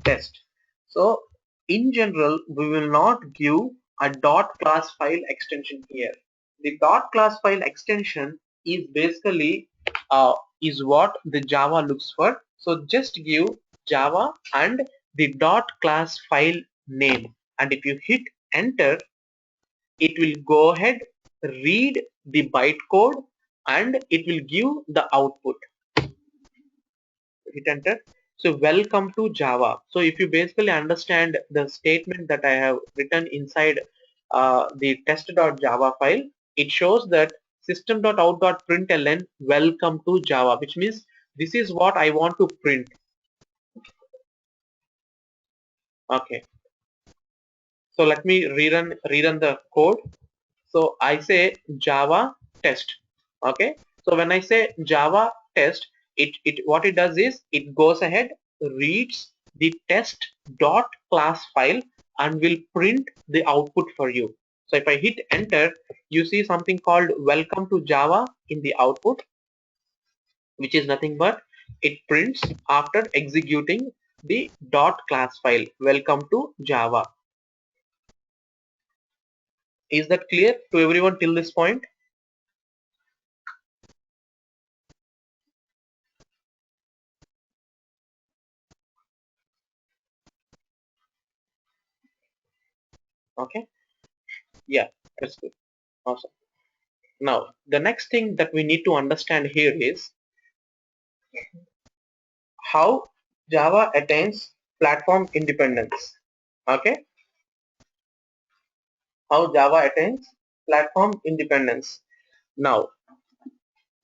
test. So in general, we will not give a dot class file extension here. The dot class file extension is basically is what the Java looks for. So just give Java and the dot class file name, and if you hit enter, it will go ahead, read the bytecode, and it will give the output. Hit enter. So welcome to Java. So if you basically understand the statement that I have written inside the test.java file, it shows that system.out.println welcome to Java, which means this is what I want to print. Okay, so let me rerun the code. So I say Java test. Okay, so when I say Java test, it what it does is it goes ahead, reads the test dot class file and will print the output for you. So if I hit enter, you see something called welcome to Java in the output, which is nothing but it prints after executing the dot class file welcome to Java. Is that clear to everyone till this point? Okay, yeah, that's good. Awesome. Now, the next thing that we need to understand here is how Java attains platform independence. Okay, how Java attains platform independence. Now,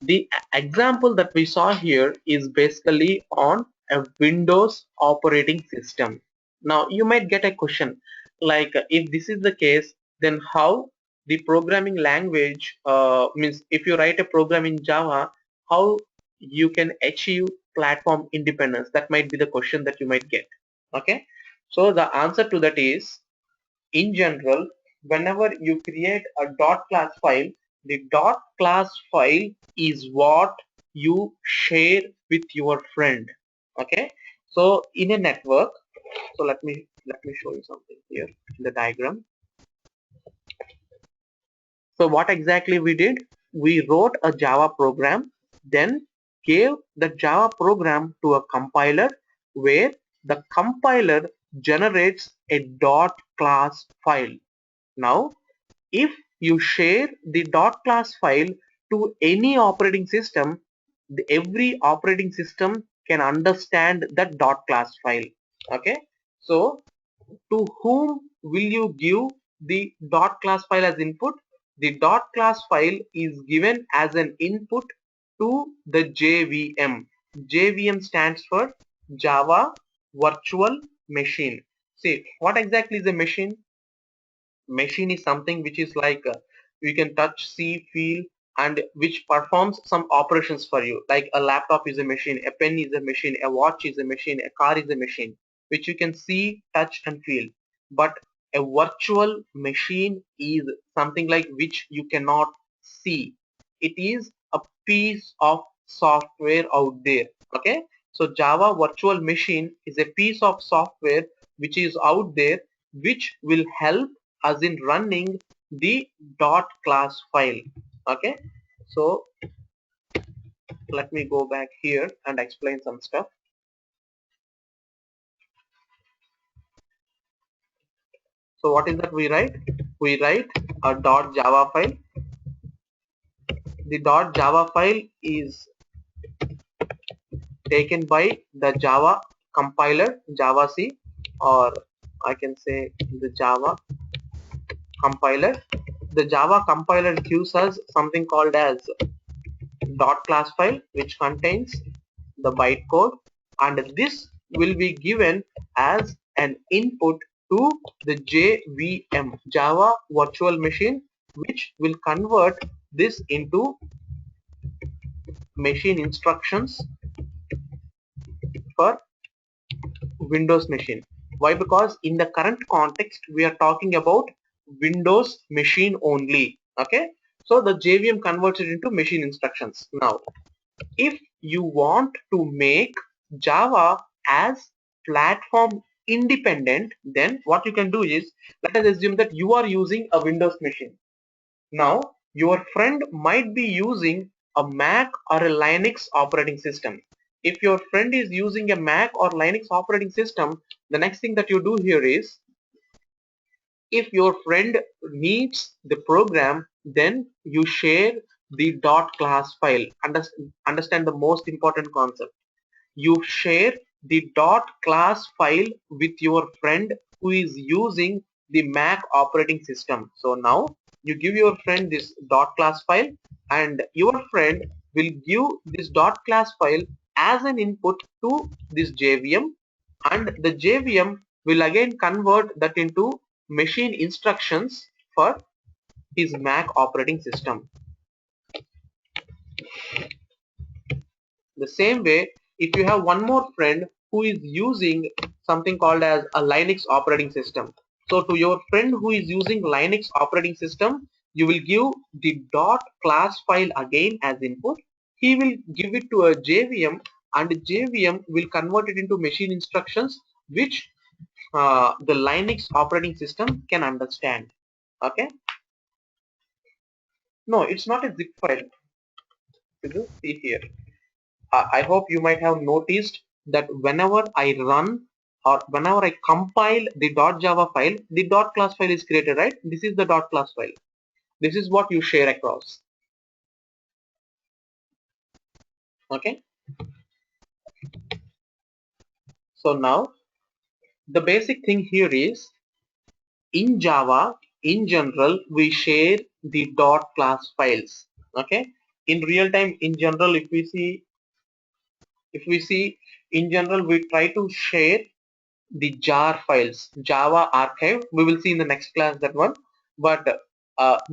the example that we saw here is basically on a Windows operating system. Now, you might get a question like, if this is the case, then how the programming language, means if you write a program in Java, how you can achieve platform independence? That might be the question that you might get. Okay, so the answer to that is, in general, whenever you create a dot class file, the dot class file is what you share with your friend. Okay, so in a network, so let me show you something here in the diagram. So what exactly we did, we wrote a Java program, then gave the Java program to a compiler, where the compiler generates a dot class file. Now if you share the dot class file to any operating system, every operating system can understand that dot class file. Okay, so to whom will you give the dot class file as input? The dot class file is given as an input to the JVM. JVM stands for Java Virtual Machine. See, what exactly is a machine? Machine is something which is like you can touch, see, feel, and which performs some operations for you. Like a laptop is a machine, a pen is a machine, a watch is a machine, a car is a machine, which you can see, touch, and feel. But a virtual machine is something like which you cannot see. It is a piece of software out there. Okay, so Java Virtual Machine is a piece of software which is out there, which will help as in running the dot class file. Okay, so let me go back here and explain some stuff. So what is that we write? We write a dot Java file. The dot Java file is taken by the Java compiler, Java C, or I can say the Java compiler. The Java compiler gives us something called as dot class file, which contains the bytecode, and this will be given as an input to the JVM, Java Virtual Machine, which will convert this into machine instructions for Windows machine. Why? Because in the current context we are talking about Windows machine only. Okay, so the JVM converts it into machine instructions. Now if you want to make Java as platform independent, then what you can do is, let us assume that you are using a Windows machine. Now your friend might be using a Mac or a Linux operating system. If your friend is using a Mac or Linux operating system, the next thing that you do here is, if your friend needs the program, then you share the dot class file. Understand the most important concept. You share the dot class file with your friend who is using the Mac operating system. So now you give your friend this dot class file, and your friend will give this dot class file as an input to this JVM, and the JVM will again convert that into machine instructions for his Mac operating system. The same way, if you have one more friend who is using something called as a Linux operating system, so to your friend who is using Linux operating system, you will give the dot class file again as input. He will give it to a JVM, and JVM will convert it into machine instructions, which the Linux operating system can understand. Okay, no, it's not a zip file. You see here, I hope you might have noticed that whenever I run or whenever I compile the .java file, the dot class file is created, right? This is the dot class file. This is what you share across. Okay, so now the basic thing here is, in Java in general we share the dot class files. Okay, in real time, in general, if we see in general, we try to share the jar files, Java archive. We will see in the next class that one. But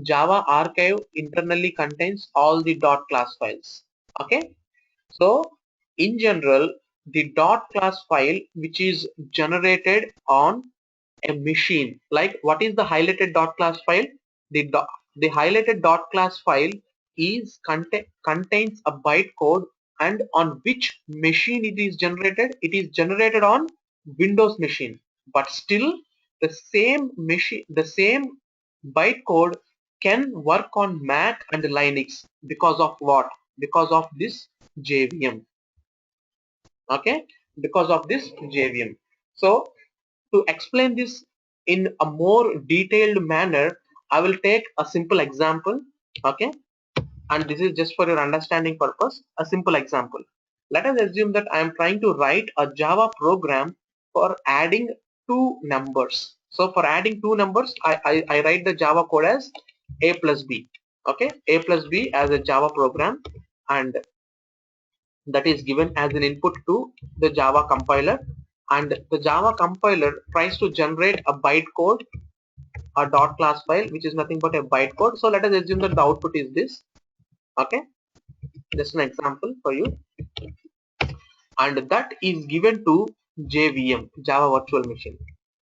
Java archive internally contains all the dot class files. Okay, So in general, the dot class file which is generated on a machine, like what is the highlighted dot class file? The highlighted dot class file is contains a bytecode, and on which machine it is generated? It is generated on Windows machine, but still the same bytecode can work on Mac and Linux because of what? Because of this JVM. Okay, because of this JVM. So to explain this in a more detailed manner, I will take a simple example. Okay, and this is just for your understanding purpose. A simple example. Let us assume that I am trying to write a Java program for adding two numbers. So for adding two numbers, I write the Java code as a plus b. Okay, a plus b as a Java program, and that is given as an input to the Java compiler, and the Java compiler tries to generate a bytecode, a dot class file which is nothing but a bytecode. So let us assume that the output is this. Okay, just an example for you, and that is given to JVM, Java Virtual Machine.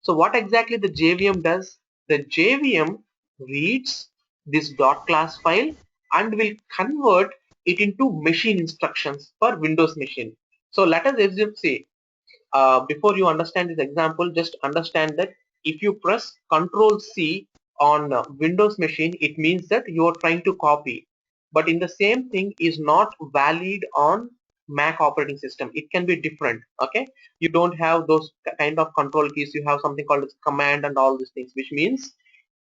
So what exactly the JVM does? The JVM reads this dot class file and will convert it into machine instructions for Windows machine. So let us assume, say, before you understand this example, just understand that if you press Ctrl C on Windows machine, it means that you are trying to copy. But in the same thing is not valid on Mac operating system. It can be different. Okay, you don't have those kind of control keys. You have something called as command and all these things, which means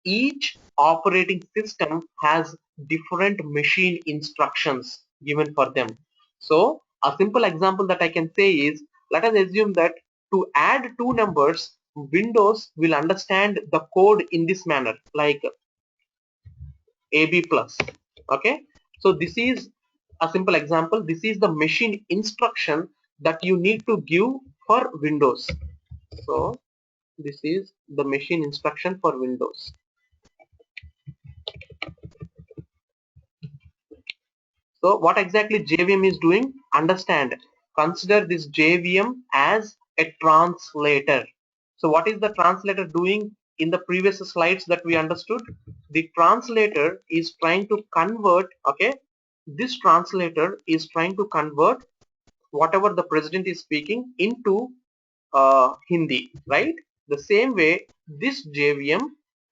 each operating system has different machine instructions given for them. So a simple example that I can say is, let us assume that to add two numbers, Windows will understand the code in this manner, like AB plus. Okay, so this is a simple example. This is the machine instruction that you need to give for Windows. So this is the machine instruction for Windows. So what exactly JVM is doing? Understand. Consider this JVM as a translator. So what is the translator doing? In the previous slides that we understood, the translator is trying to convert, okay, this translator is trying to convert whatever the president is speaking into Hindi, right? The same way this JVM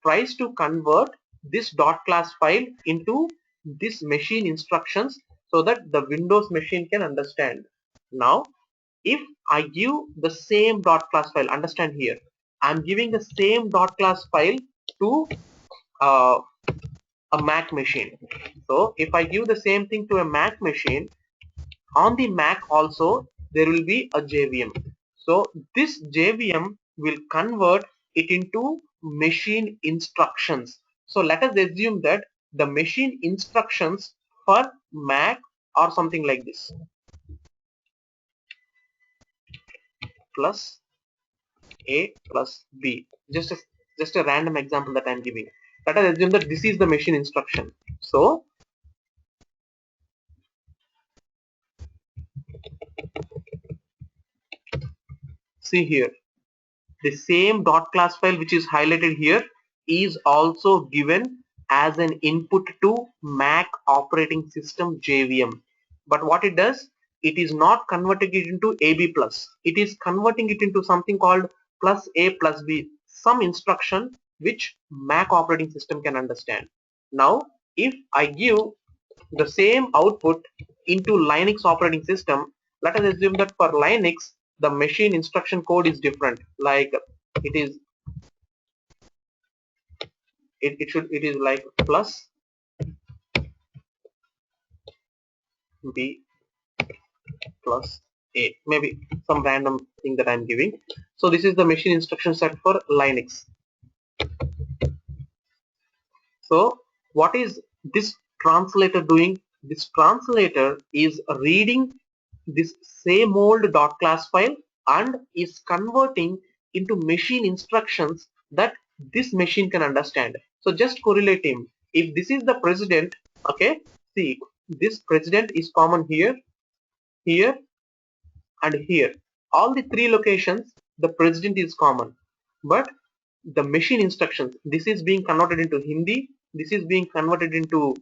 tries to convert this dot class file into this machine instructions so that the Windows machine can understand. Now, if I give the same dot class file, understand here, I'm giving the same dot class file to uh, a Mac machine. So if I give the same thing to a Mac machine, on the Mac also there will be a JVM. So this JVM will convert it into machine instructions. So let us assume that the machine instructions for Mac are something like this: plus A plus B. Just a random example that I'm giving. Let us assume that this is the machine instruction. So see here, the same dot class file which is highlighted here is also given as an input to Mac operating system JVM. But what it does, it is not converting it into AB plus. It is converting it into something called plus A plus B, some instruction which Mac operating system can understand. Now, if I give the same output into Linux operating system, let us assume that for Linux the machine instruction code is different, like it is it is like plus B plus A, maybe some random thing that I'm giving. So this is the machine instruction set for Linux. So what is this translator doing? This translator is reading this same old dot class file and is converting into machine instructions that this machine can understand. So just correlate him. If this is the president, okay, see, this president is common here. here, and here. All the three locations, the president is common. But the machine instructions, this is being converted into Hindi, this is being converted into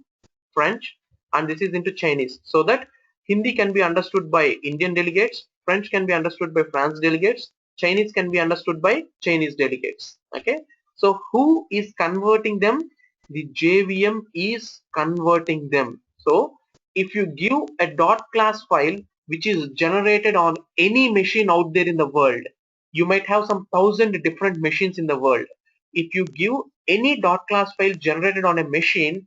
French, and this is into Chinese, so that Hindi can be understood by Indian delegates, French can be understood by France delegates, Chinese can be understood by Chinese delegates. Okay, so who is converting them? The JVM is converting them. So if you give a dot class file which is generated on any machine out there in the world, you might have some thousand different machines in the world. If you give any dot class file generated on a machine,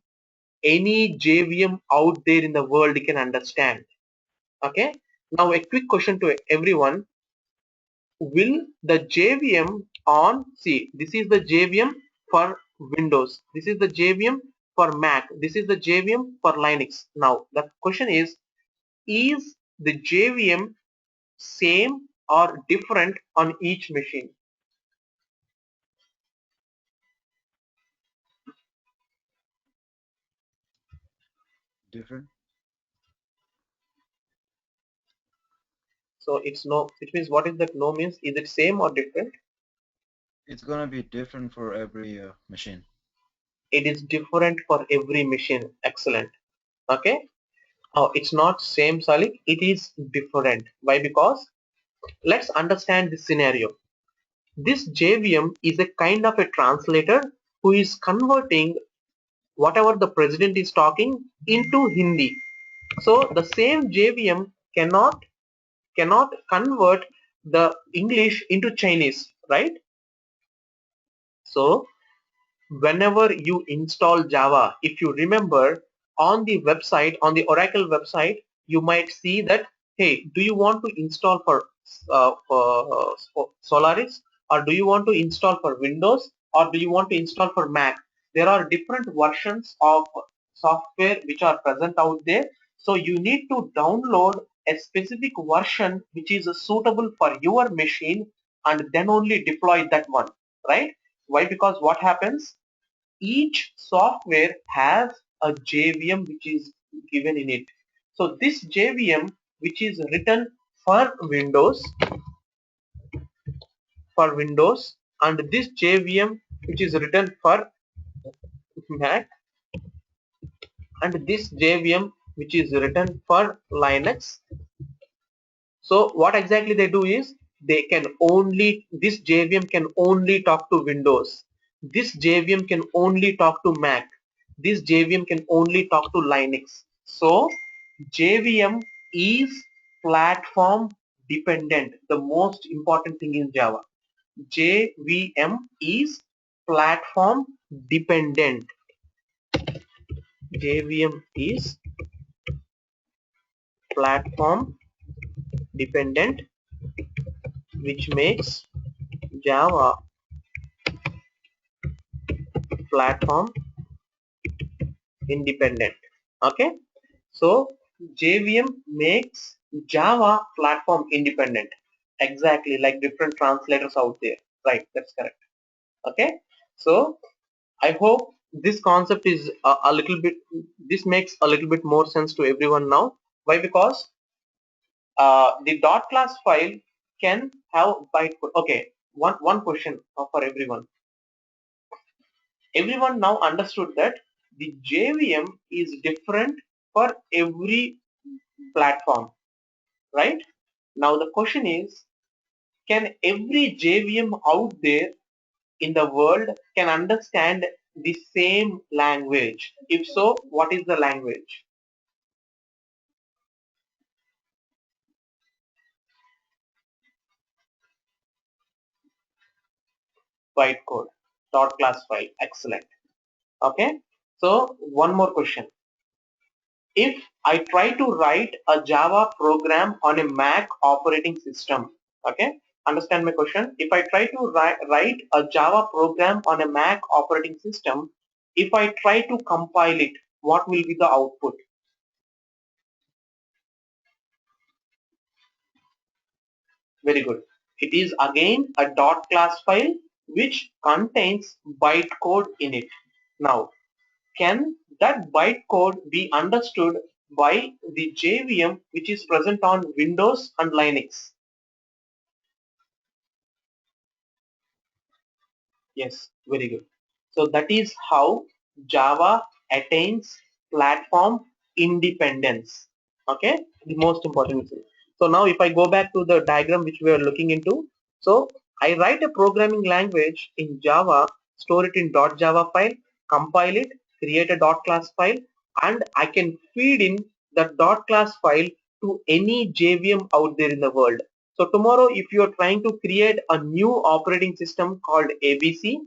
any JVM out there in the world can understand. Okay, now a quick question to everyone: will the JVM on, see, this is the JVM for Windows, this is the JVM for Mac, this is the JVM for Linux. Now the question is the JVM same or different on each machine? Different. So it's no, which means what is that no means? Is it same or different? It's gonna be different for every machine. It is different for every machine. Excellent. Okay. Oh, it's not same, Salik. It is different. Why? Because let's understand this scenario. This JVM is a kind of a translator who is converting whatever the president is talking into Hindi. So the same JVM cannot convert the English into Chinese, right? So whenever you install Java, if you remember, on the website, on the Oracle website, you might see that, hey, do you want to install for Solaris, or do you want to install for Windows, or do you want to install for Mac? There are different versions of software which are present out there. So you need to download a specific version which is suitable for your machine, and then only deploy that one, right? Why? Because what happens, each software has a JVM which is given in it. So this JVM which is written for Windows, and this JVM which is written for Mac, and this JVM which is written for Linux. So what exactly they do is, they can only, this JVM can only talk to Windows, this JVM can only talk to Mac, this JVM can only talk to Linux. So JVM is platform dependent, the most important thing in Java. JVM is platform dependent. JVM is platform dependent, which makes Java platform independent. Okay, so JVM makes Java platform independent, exactly like different translators out there, right? That's correct. Okay, so I hope this concept is a little bit, this makes a little bit more sense to everyone now. Why? Because the dot class file can have bytecode. Okay, one question for everyone. Everyone now understood that the JVM is different for every platform, right? Now the question is, can every JVM out there in the world can understand the same language? If so, what is the language? Bytecode, dot class file. Excellent. Okay, so one more question. If I try to write a Java program on a Mac operating system, okay, understand my question. If I try to write a Java program on a Mac operating system, if I try to compile it, what will be the output? Very good. It is again a dot class file which contains bytecode in it. Now, can that bytecode be understood by the JVM which is present on Windows and Linux. Yes, very good. So that is how Java attains platform independence. Okay, the most important thing. So now if I go back to the diagram which we are looking into, so I write a programming language in Java, store it in .java file, compile it, create a .class file, and I can feed in the .class file to any JVM out there in the world. So tomorrow, if you are trying to create a new operating system called ABC,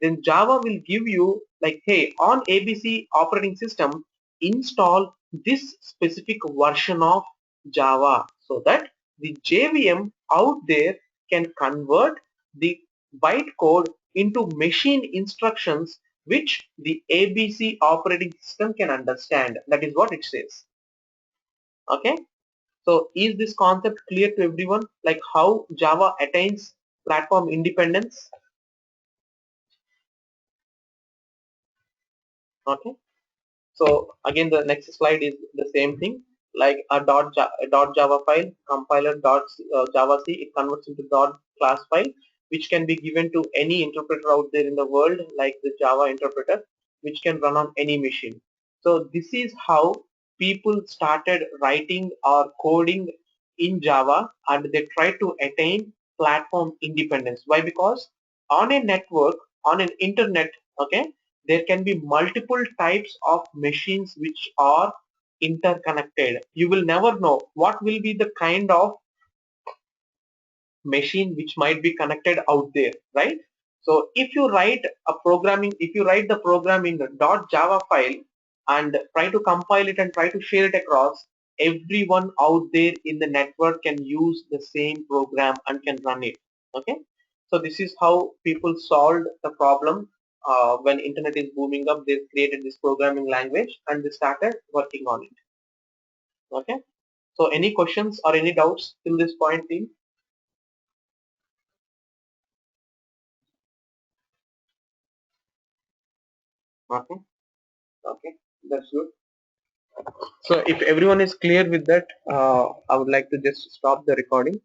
then Java will give you like, hey, on ABC operating system, install this specific version of Java so that the JVM out there can convert the bytecode into machine instructions which the ABC operating system can understand. That is what it says. Okay. So is this concept clear to everyone? Like how Java attains platform independence? Okay. So again, the next slide is the same thing. Like a .java file, compiler .java c, it converts into .class file, which can be given to any interpreter out there in the world, like the Java interpreter, which can run on any machine. So this is how people started writing or coding in Java, and they try to attain platform independence. Why? Because on a network, on an internet, okay, there can be multiple types of machines which are interconnected. You will never know what will be the kind of machine which might be connected out there, right? So if you write the program in the .java file and try to compile it and try to share it across, everyone out there in the network can use the same program and can run it. Okay, so this is how people solved the problem. When internet is booming up, they created this programming language and they started working on it. Okay, so any questions or any doubts till this point, team? Okay, okay, that's good. So if everyone is clear with that, I would like to just stop the recording.